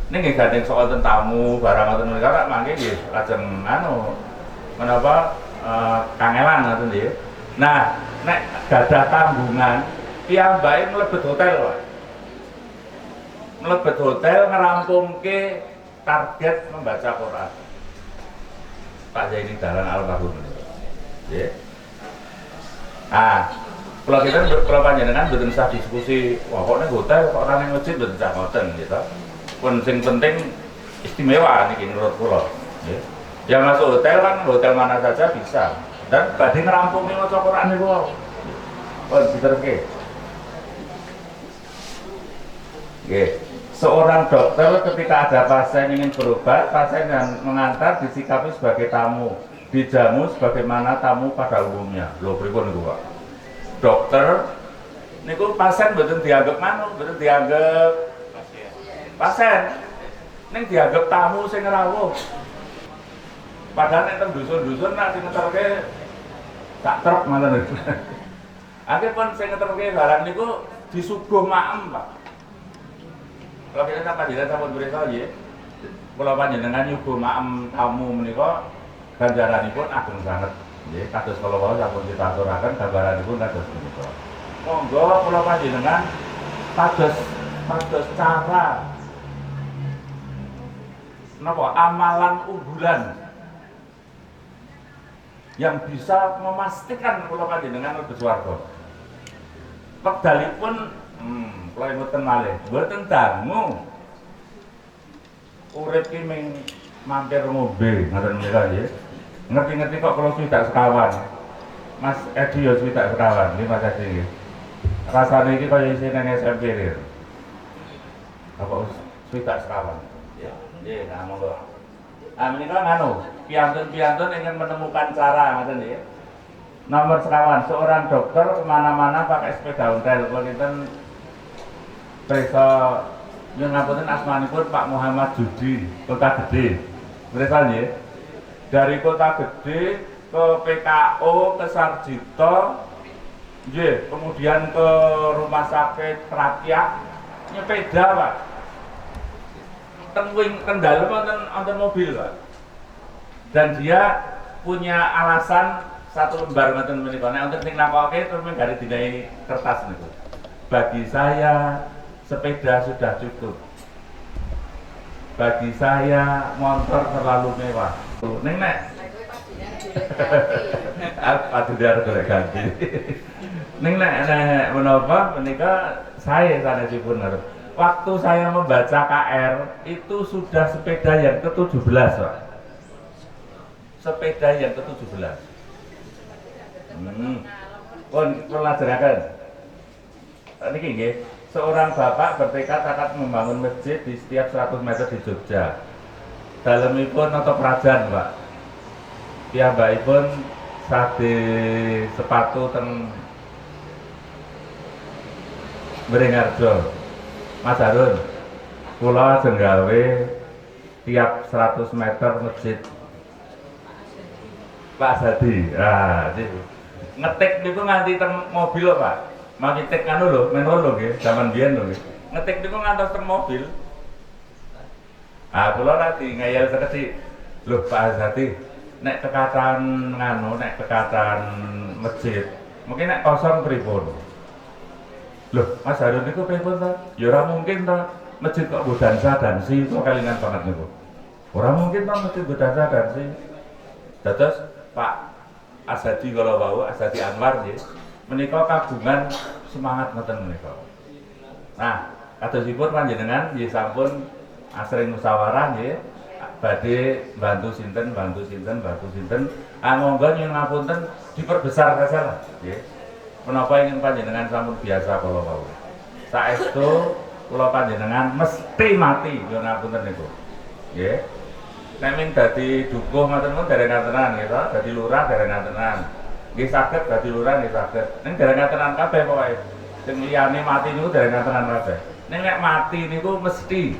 Ini nggih gandeng soal tamu barang ngoten menika Pak mangke nggih lajeng menapa kangelan ngoten nggih. Nah, nek gadah tanggungan piyambake mlebet hotel, Pak. Mlebet hotel ngerampungke target membaca Quran. Pak Zaini Dahlan almarhum. Nggih. Kalau kita kalau panjenengan boten usah diskusi, wah kok ning hotel kok ora ning masjid boten usah ngoten gitu. Pun sing penting istimewa niki menurut kula, nggih. Ya masuk hotel kan hotel mana saja bisa. Dan badhe ngrampungi maca Quran niku. Pun diterke. Nggih. Seorang dokter ketika ada pasien ingin berobat, pasien yang mengantar disikapi sebagai tamu, dijamu sebagaimana tamu pada umumnya. Lho pripun niku, Pak? Dokter niku pasien mboten dianggap mboten dianggap pasien. Ning dianggap tamu sing rawuh. Padahal nek teng dusun-dusun nak sing ngeterke tak truk ngoten niku. Akhire pun sing ngeterke barang niku disuguh maem, Pak. Kalau kita sampai panjenengan sampun berita nggih. Kula panjenengan nyuguh maem tamu menika ganjaranipun ageng sanget. Nggih, kados kala wau sampun ditaturaken gambaranipun kados menika. Monggo kula panjenengan pados cara napa amalan unggulan yang bisa memastikan kula panjenengan mlebu swarga. Wekdalipun kula mboten malih, mboten dangu. Urip ki ming mampir ngombe ngoten menika nggih. Ngerti-ngerti kok kalau swidak sekawan. Mas Edi ya swidak sekawan, nggih Mas Edi nggih. Rasane iki kaya isih nang SMP nggih. Apa swidak sekawan? Ya, nggih, nah monggo. Menika piantun-piantun ingin menemukan cara ngoten nggih. Nomor sekawan, seorang dokter kemana-mana pakai sepeda ontel. Kalau kita periksa yang ngapunten asmanipun Pak Muhammad Judi, Kota Gede. Periksa nggih. Dari Kota Gede ke PKO, ke Sarjito, kemudian ke Rumah Sakit Rakyat, nyepeda, Pak. Kendal wonten mobil, Pak. Dan dia punya alasan satu lembar ngoten menika. Nek wonten sing nakoke terus menggari dinai kertas niku. Bagi saya sepeda sudah cukup. Bagi saya motor terlalu mewah. Ning nek apa dia golek ganti. Ning nek menapa menika saya sanesipun arep. Waktu saya membaca KR itu sudah sepeda yang ke-17, Pak. Sepeda yang ke-17. Pun pelajaraken. Niki nggih, seorang bapak bertekad akan membangun masjid di setiap 100 meter di Jogja. Dalemipun nata prajan, Pak. Piyambakipun sade sepatu teng Beringharjo. Mas Harun, kula ajeng gawe tiap 100 meter masjid. Pak Sadi. Ah, ngetik niku nganti teng mobil lho, Pak. Mau ngetik anu lho, manual lho nggih, zaman biyen lho nggih. Ngetik niku ngantos teng mobil. Ah, kula nanti ngayal sekedhik. Loh, Pak Sadi, nek tekatan nganu, nek tekatan masjid, mungkin nek kosong pripun? Loh, Mas Harun niku pripun ta? Ya ora mungkin ta. Masjid kok bodansa dansi itu kelingan banget niku. Ora mungkin ta masjid bodansa dansi. Dados Pak Asadi kalau wau Asadi Anwar nggih menika kagungan semangat ngoten menika. Nah, kadosipun panjenengan nggih sampun asring musyawarah nggih badhe bantu sinten. Monggo nyuwun ngapunten diperbesar saja lah nggih. Menapa ingin panjenengan sampun biasa kala wau. Saestu kula panjenengan mesti mati nyuwun ngapunten niku. Nggih. Nek ming dadi dukuh ngoten niku dereng-derengan nggih to, dadi lurah dereng-derengan. Nggih saged dadi lurah nggih saged. Ning dereng-derengan kabeh pokoke. Sing liyane mati niku dereng-derengan kabeh. Ning nek mati niku mesti.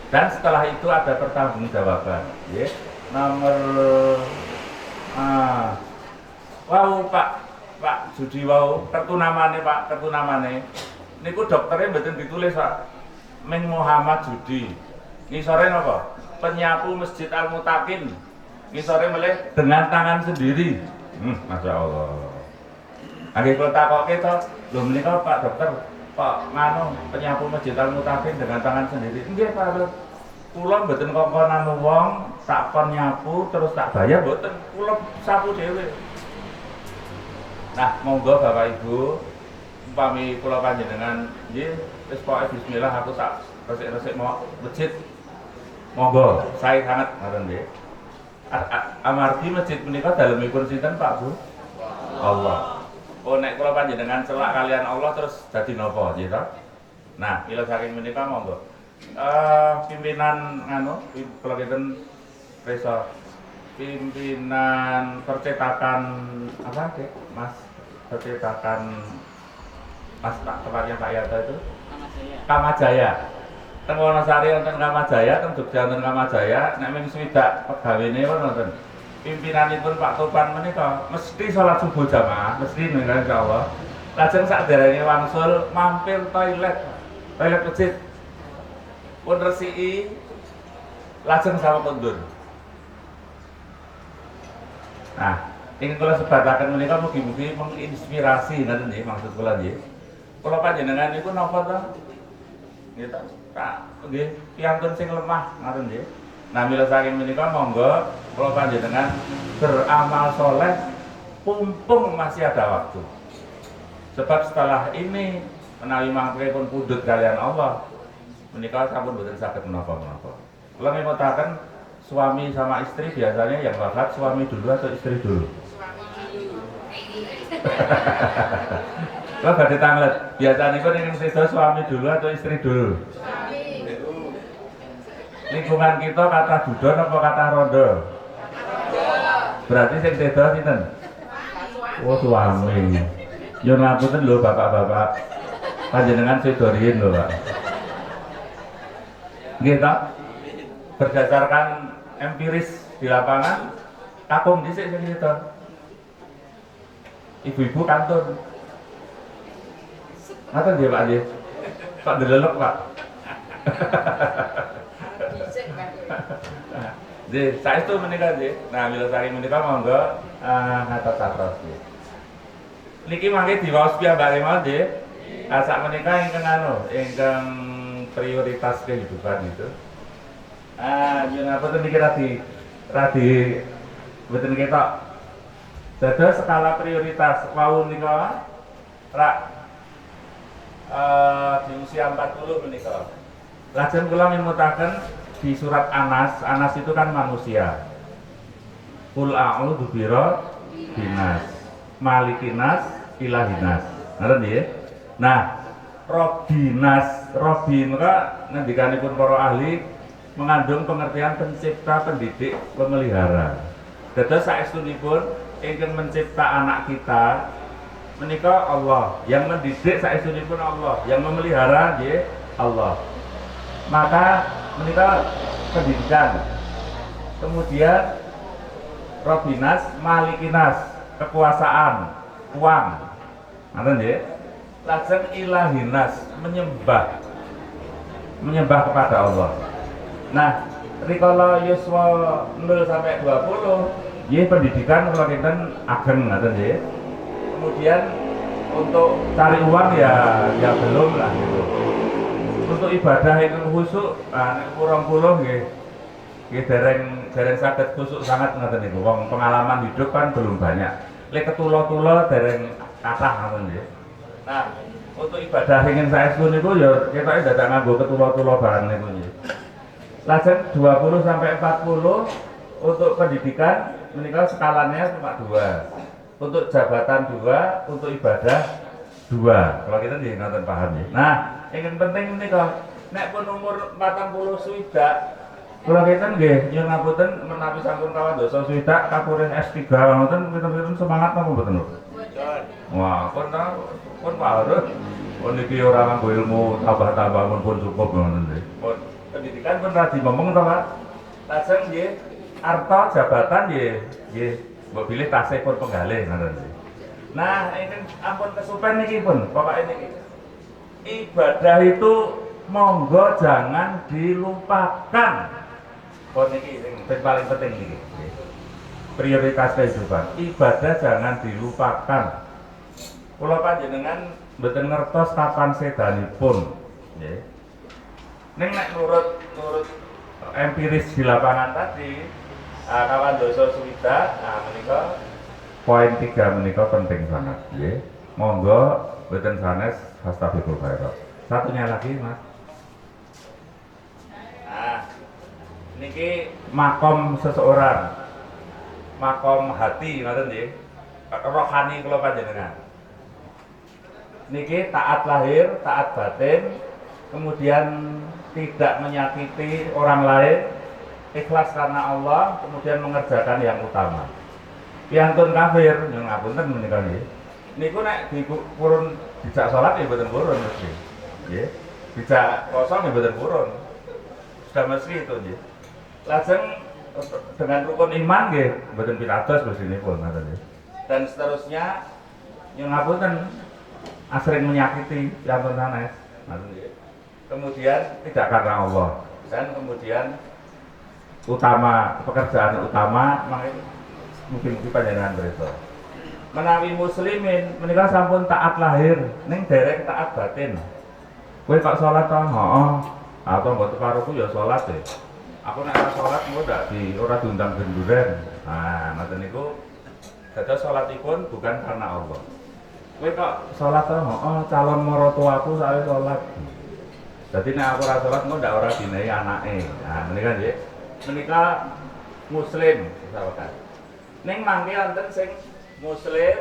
Dan setelah itu ada pertanggungjawaban, nggih. Nomor wau Pak Judi wau kertu namane Pak, kertu namane. Niku dokternya mboten ditulis Pak. Ming Muhammad Judi. Ngisore napa? Penyapu Masjid Al-Mutakin. Ngisore melih dengan tangan sendiri. Masya Allah. Nggih kula takoke to, lho menika Pak dokter, Pak nganu penyapu Masjid Al-Mutakin dengan tangan sendiri. Nggih Pak. Kula mboten kongkonan wong tak kon nyapu terus tak bayar mboten. Kula sapu dhewe. Nah, monggo Bapak Ibu, umpami kula panjenengan nggih wis pokoke bismillah aku tak resik-resik mau masjid. Monggo, saya sangat ngaten nggih. Amargi masjid menika dalemipun sinten Pak Bu? Allah. Oh nek kula panjenengan celak kalian Allah terus dadi napa nggih ta? Nah, mila saking menika monggo. Pimpinan nganu kula kinten resa pimpinan percetakan apa Dek? Mas percetakan Mas Pak tempatnya Pak Yarto itu Kamajaya. Teng Wonosari wonten Kamajaya, teng Jogja wonten Kamajaya, nek ming swidak pegawene wonten. Pimpinanipun Pak Topan menika mesti salat subuh jamaah, mesti menika insyaallah. Lajeng sakderenge wangsul mampir toilet masjid. Pun resiki lajeng sama kondur. Nah, ingin kula sebataken menika mugi-mugi menginspirasi ngoten nggih maksud kula nggih. Kula panjenengan niku napa to? Nggih ta? Pak nggih, piantun sing lemah ngoten nggih. Nah, mila saking menika monggo kula panjenengan beramal soleh pumpung masih ada waktu. Sebab setelah ini menawi mangke pun pundhut kalian Allah, menika sampun boten saged menapa-menapa. Kula ngimutaken suami sama istri biasanya yang wafat suami dulu atau istri dulu? Kula badhe tanglet, biasane niku ning sedo suami dulu atau istri dulu? Suami. Lingkungan kita kata dudon apa kata rondo? Berarti sing sedo sinten? Oh suami. Yo ngapunten lho bapak-bapak. Panjenengan sedo riyin lho, Pak. Nggih ta? Berdasarkan empiris di lapangan, kakung dhisik sing sedo. Ibu-ibu kantun. Ngaten nggih Pak nggih. Pak delelek, Pak. Nggih, saestu menika nggih. Nah, mila saking menika monggo ngatos-atos nggih. Niki mangke diwaos piyambake mawon nggih. Sak menika ingkang ingkang prioritas kehidupan itu. Yen apa to niki radi mboten ketok. Dados skala prioritas wau nika rak di usia 40 menika. Lajeng kula ngimutaken di surat Anas. Anas itu kan manusia. Qul a'udzu birabbinas, malikinas, ilahinas. Ngoten nggih. Nah, Robbinas, Robbi maka ngendikanipun para ahli mengandung pengertian pencipta, pendidik, pemelihara. Dados saestunipun ingkang mencipta anak kita menika Allah, yang mendidik saestunipun Allah, yang memelihara nggih Allah. Maka menika pendidikan. Kemudian Robinas, Malikinas, kekuasaan, uang. Ngoten nggih. Lajeng ilahinas, menyembah kepada Allah. Nah, rikala yuswa 0 sampai 20, nggih pendidikan kula kinten ageng ngoten nggih. Kemudian untuk cari uang ya belum lah gitu. Untuk ibadah itu khusyuk, nek 20 nggih dereng saged khusyuk sangat ngoten niku. Wong pengalaman hidup kan belum banyak. Lek ketula-tula dereng kathah ngoten nggih. Nah, untuk ibadah ingin saya sun niku ya ketoke dadak nganggo ketula-tula barang niku nggih. Lajeng 20 sampai 40 untuk pendidikan menika skalanya cuma 2. Untuk jabatan 2, untuk ibadah 2. Kalau kita nggih ngoten paham nggih. Nah, ingin penting menika nek pun umur 40 swidak kula kinten nggih nyuwun ngapunten menawi sampun kawan dosa swidak kapurih S3 ngoten pinten-pinten semangat napa mboten lho. Wah, pun parut. Pun iki ora nganggo ilmu tambah-tambah pun cukup ngoten nggih. Pun pendidikan pun radi momong to, Pak. Lajeng nggih arta jabatan nggih mbok pilih tasih pun penggalih ngoten nggih. Nah, ini ampun kesupen niki pun, pokoke niki. Ibadah itu monggo jangan dilupakan. Pun niki sing paling penting niki. Prioritas kehidupan. Ibadah jangan dilupakan. Kula panjenengan mboten ngertos kapan sedanipun, nggih. Ning nek nurut empiris di lapangan tadi, kawan dosa swidak, menika poin 3 menika penting banget, nggih. Monggo mboten sanes fastabiqul khairat. Satunya lagi, Mas. Nah, niki makom seseorang. Makom hati ngoten nggih. Rohani kula panjenengan. Niki taat lahir, taat batin, kemudian tidak menyakiti orang lain, ikhlas karena Allah, kemudian mengerjakan yang utama. Piantun kafir, nyuwun ngapunten menika nggih. Niku nek dipurun dijak salat ya mboten purun mesti. Nggih. Dijak kosong ya mboten purun. Sudah mesti itu nggih. Lajeng dengan rukun iman nggih mboten pitados mestinipun ngoten nggih. Dan seterusnya nyuwun ngapunten asring menyakiti piantun sanes. Ngoten nggih. Kemudian tidak karena Allah dan kemudian pekerjaan utama mungkin panjenengan berita menawi muslimin menika sampun taat lahir ning derek taat batin. Kowe kok salat to? Heeh. Atau mbok karoku ya salat e. Aku nek ora salat ora diundang genduren. Nah, ngoten niku dados salatipun bukan karena Allah. Kowe kok salat to? Heeh, calon maratuaku saya salat. Jadi nek aku ora salat engko ndak ora dinehi anake. Nah, menika nggih. Menika muslim misalkan. Ning mangke wonten sing muslim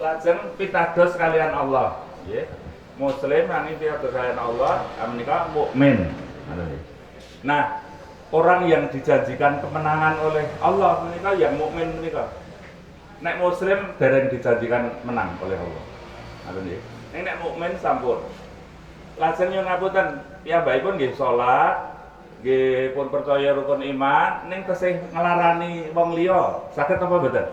lajeng pitados kalian Allah, nggih. Muslim nanging pitados kalian Allah, menika mukmin. Nah, orang yang dijanjikan kemenangan oleh Allah menika yang mukmin menika. Nek muslim dereng dijanjikan menang oleh Allah. Ngoten nggih. Ning nek mukmin sampun. Lajeng nyuwun ngapunten, piyambakipun nggih salat, nggih pun percaya rukun iman, ning tesih nglarani wong liya, saged apa mboten?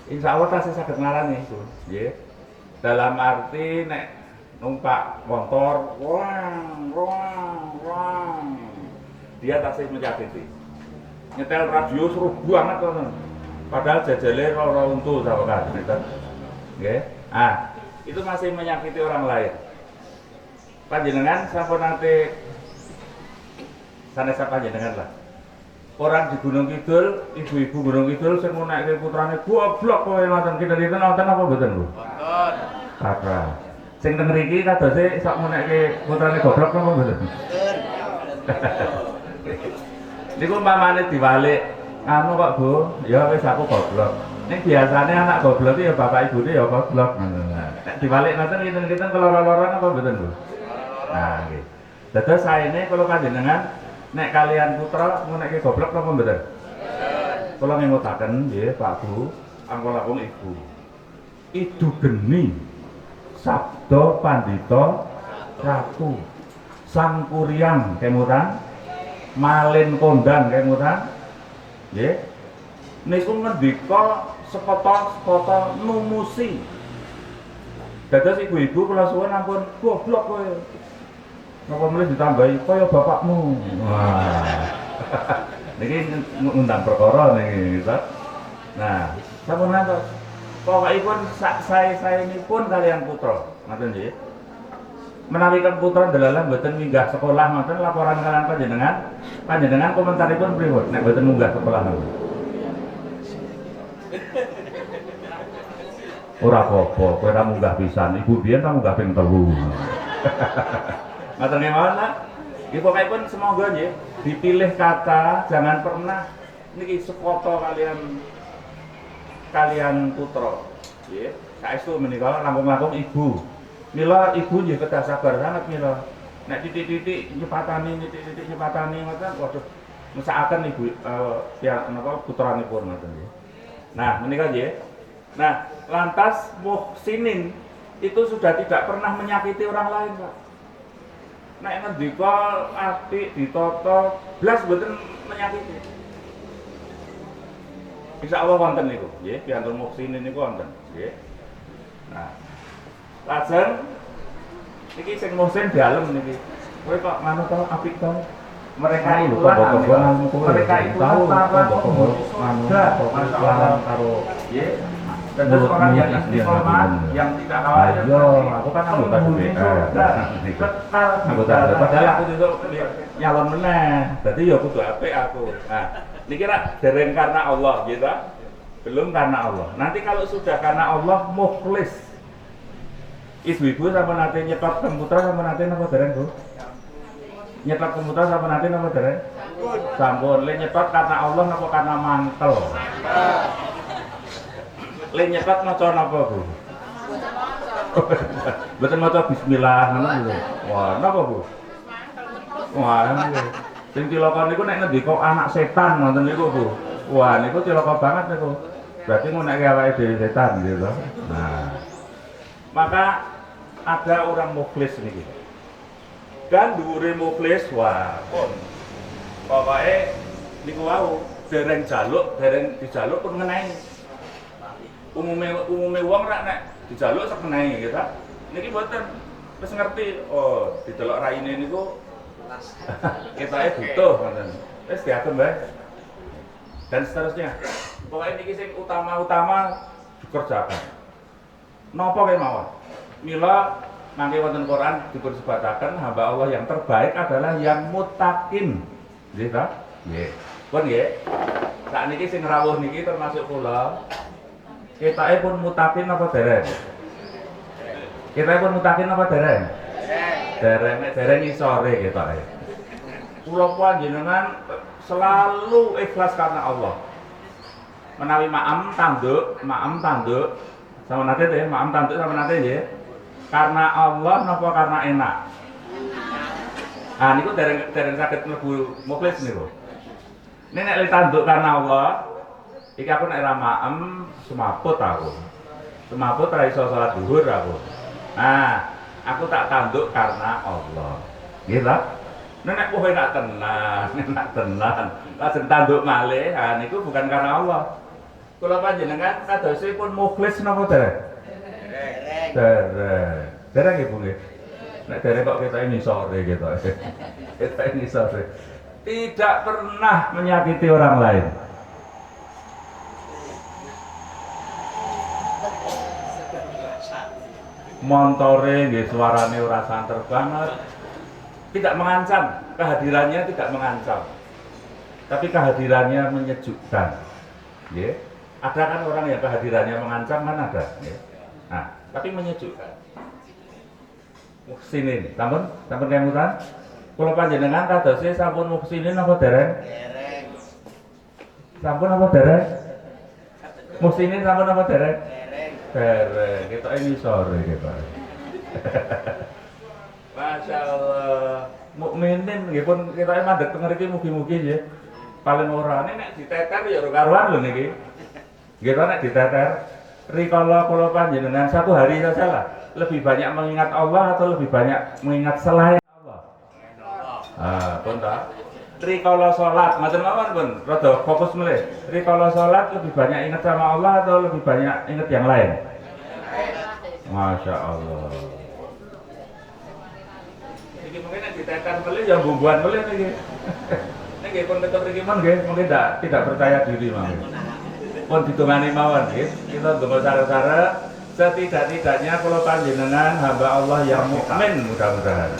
Insya Allah tasih saged nglarani itu, nggih. Dalam arti nek numpak motor, wang, dia tasih menyakiti. Nyetel radio seru banget kan. Padahal jajale ora untu sawakan gitu. Nggih. Itu masih menyakiti orang lain. Panjenengan sampun nate sanes panjenengan lah. Orang di Gunung Kidul, ibu-ibu Gunung Kidul sing menaike putrane goblok kowe ngoten kinten nonton apa mboten, Bu? Nonton. Kata. Sing teng mriki kadose sak menaike putrane goblok apa mboten? Niku umpamane diwalik anu kok Bu, ya wis aku goblok. Ning biasane anak goblok iki ya bapak ibune ya goblok. Nek diwalik ngoten kinten-kinten keloro-loron apa mboten, Bu? Nah, nggih. Dados saene kula panjenengan nek kalian putra menekke goblok apa mboten? Kula ngingutaken nggih Pak Bu, angkala wong ibu. Idu geni sabda pandita ratu. Sangkuriang kemutan, malin kondang kemutan, nggih. Niku ngendika sepotong numusi. Dados ibu-ibu kula suwun ampun goblok kowe. Napa mulih ditambahi kaya bapakmu. Wah. Niki ngundang perkara niki, gitu. Nah, sampun ngantos. Pokokipun sak sae-saenipun kaliyan putra, ngoten nggih. Menawi kan putra dalalah mboten minggah sekolah ngoten laporan kalian panjenengan komentaripun pripun nek mboten munggah sekolah ngoten. Ora apa-apa, kowe ra munggah pisan, ibu biyen ta munggah ping 3. Ngoten mawon lah. Nggih pokokipun semoga nggih dipilih kata jangan pernah niki sekoto kalian putra. Nggih, saestu menika langkung-langkung ibu. Mila ibu nggih kedah sabar sangat mila. Nek titik-titik nyepatani ngoten waduh mesakaken ibu ya napa putranipun ngoten nggih. Nah, menika nggih. Nah, lantas muhsinin itu sudah tidak pernah menyakiti orang lain, Pak. Nek ngendika apik ditata blas mboten menyakiti. Insyaallah wonten niku, nggih, piantun muhsinin niku wonten, nggih. Nah, lajeng niki sing muhsin dalem niki. Kowe kok nganu to apik to? Mereka itu mereka itu para surga karo nggih. Dan orang yang istiqomah, yang tidak khawatir, aku kan anggota DPR, padahal aku itu nyalon meneh, jadi ya kudu apik aku. Nah, ini kira dereng karena Allah, gitu, belum karena Allah. Nanti kalau sudah karena Allah, mukhlis. Ibu-ibu sama nanti nyetot komputer sama nanti apa dereng bu? Nyetot komputer sama nanti apa dereng? Sampun, nyetot karena Allah apa karena mantel? Le nyetot maca napa, Bu? Mboten maca bismillah ngono lho. Wah, napa, Bu? Wah, nggih. Sing cilaka niku nek ngendika anak setan ngoten niku, Bu. Wah, niku cilaka banget niku. Berarti ngunekke awake dhewe setan gitu. Nah. Maka ada orang mukhlis niki. Dan dhuwure mukhlis wah, pun. Pokoke niku wau dereng dijaluk pun ngeneni. Umume wong rak nek dijaluk sekenai gitu. Niki mboten wis ngerti oh didelok raine niku ketoke butuh ngoten. Wis diagem bae. Dan seterusnya. Pokoknya niki sing utama-utama dikerjakan. Napa kemawon? Mila mangke wonten Quran dipun sebataken hamba Allah yang terbaik adalah yang muttaqin. Nggih ta? Nggih. Pun nggih. Sakniki sing rawuh niki termasuk kula. Ketoke pun mutaqin apa dereng? Ketoke pun mutaqin apa dereng? Dereng isore ketoke. Kula panjenengan selalu ikhlas karena Allah. Menawi maem tanduk sama nate teh, maem tanduk sama nate nggih. Karena Allah napa karena enak? Ah niku dereng saged mlebu mukhlis niku. Nek tanduk karena Allah iki aku nek ra maem semaput aku. Semaput ra iso salat zuhur aku. Nah, aku tak tanduk karena Allah. Nggih ta? Nek kowe nak tenan, lajeng tanduk malih, ha niku bukan karena Allah. Kula panjenengan kadosipun mukhlis napa dereng? Dereng. Dereng nggih Bu nggih. Nek dereng kok ketoke nisore ketoke. Ketoke nisore. Tidak pernah menyakiti orang lain. Montore nggih suarane ora santer banget. Tidak mengancam, kehadirannya tidak mengancam. Tapi kehadirannya menyejukkan. Nggih. Ada kan orang yang kehadirannya mengancam kan ada, nggih. Nah, tapi menyejukkan. Muhsinin, sampun kemutan. Kula panjenengan kadose sampun muhsinin apa dereng? Dereng. Sampun apa dereng? Muhsinin sampun apa dereng? Dereng, kita ini sore kita. Masya Allah, mukminin, nggih pun kita mandek teng mriki mugi-mugi nggih. Paling ora nek diteter ya ora karuan lho niki. Nggih to nek diteter, rikala kula panjenengan satu hari saja lah, lebih banyak mengingat Allah atau lebih banyak mengingat selain Allah? Pun ta. Rikala salat, ngoten mawon pun, rada fokus melih. Rikala salat lebih banyak ingat sama Allah atau lebih banyak ingat yang lain? Masya Allah. Iki mungkin yang ditekan melih ya bumbuan melih niki. Niki pun tetep iki mon nggih, mungkin tidak percaya diri mawon. Pun ditungani mawon nggih. Kita ndonga sare-sare setidak-tidaknya kula panjenengan hamba Allah yang mukmin mudah-mudahan.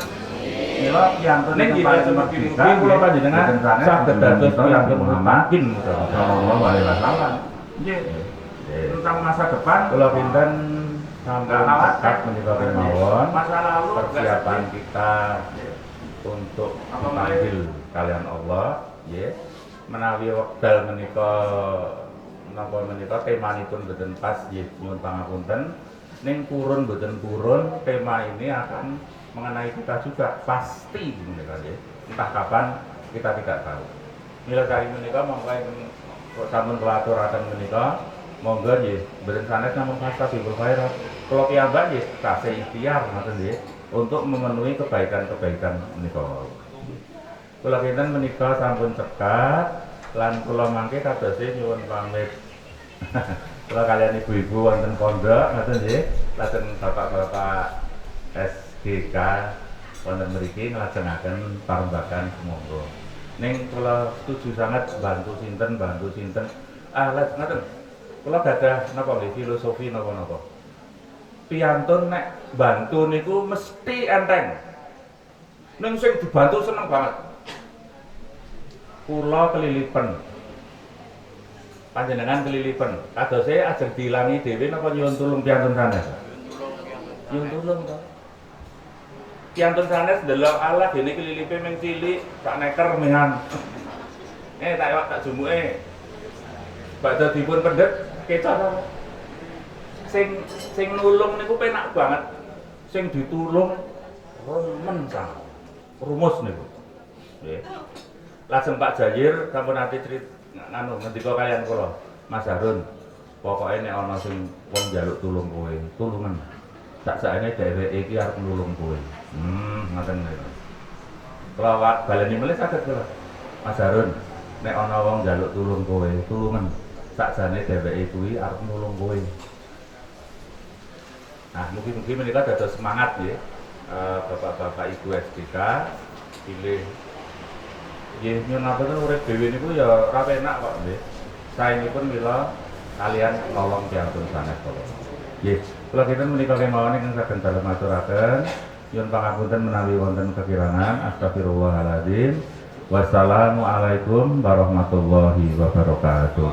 Mila piantun ing paling kula panjenengan saged dados piantun Muhammad sallallahu alaihi wasallam. Nggih. Tentang masa depan kula pinten sampun sekat menika kemawon masa lalu persiapan kita untuk dipanggil kalian Allah nggih. Menawi wekdal menika napa menika temanipun boten pas nggih nyuwun pangapunten. Ning purun boten purun tema ini akan mengenai kita juga pasti menika nggih. Entah kapan kita tidak tahu. Mila kali menika monggo sampun kelaturaken menika monggo nggih boten sanes namung fastabihul khairat. Kula piyambak nggih tasih ikhtiar ngoten nggih untuk memenuhi kebaikan-kebaikan menika. Kula kinten menika sampun cekat lan kula mangke kadose nyuwun pamit. Kula kalian ibu-ibu wonten pondok ngoten nggih, lajeng bapak-bapak SGK wonten mriki nglajengaken parembagan monggo. Ning kula setuju sangat bantu sinten. Lajeng ngoten. Kula gadah napa nggih filosofi napa-napa. Piantun nek bantu niku mesti enteng. Ning sing dibantu seneng banget. Kula kelilipen. Panjenengan kelilipen. Kadose ajeng diilangi dhewe napa nyuwun tulung piantun sanes? Nyuwun tulung to. Piantun sanes ndelok Allah dene kelilipe ming cilik sak neker mehan. Tak jumuke. Badhe dipun pendhet keca. Sing nulung niku penak banget. Sing ditulung remen sang. Rumus niku. Nggih. Lajeng Pak Jayir sampun ati ngendika kalian kula, Mas Harun. Pokoke nek ana sing wong njaluk tulung kowe, tulungan. Sak-sakene dheweke iki arep nulung kowe. Ngoten niku. Kula baleni melih saged kula. Mas Harun, nek ana wong njaluk tulung kowe, tulungan. Sak-sakene dheweke kuwi arep nulung kowe. Nah, mungkin menika dados semangat nggih. Bapak-bapak Ibu SDK pilih nggih nyuwun ngapunten urip dhewe niku ya ora penak kok nggih. Saenipun mila kalian nolong piantun sanes kula. Nggih, kula kinten menika kemawon ingkang saged dalem aturaken nyuwun pangapunten menawi wonten kekirangan. Astagfirullahaladzim. Wassalamualaikum warahmatullahi wabarakatuh.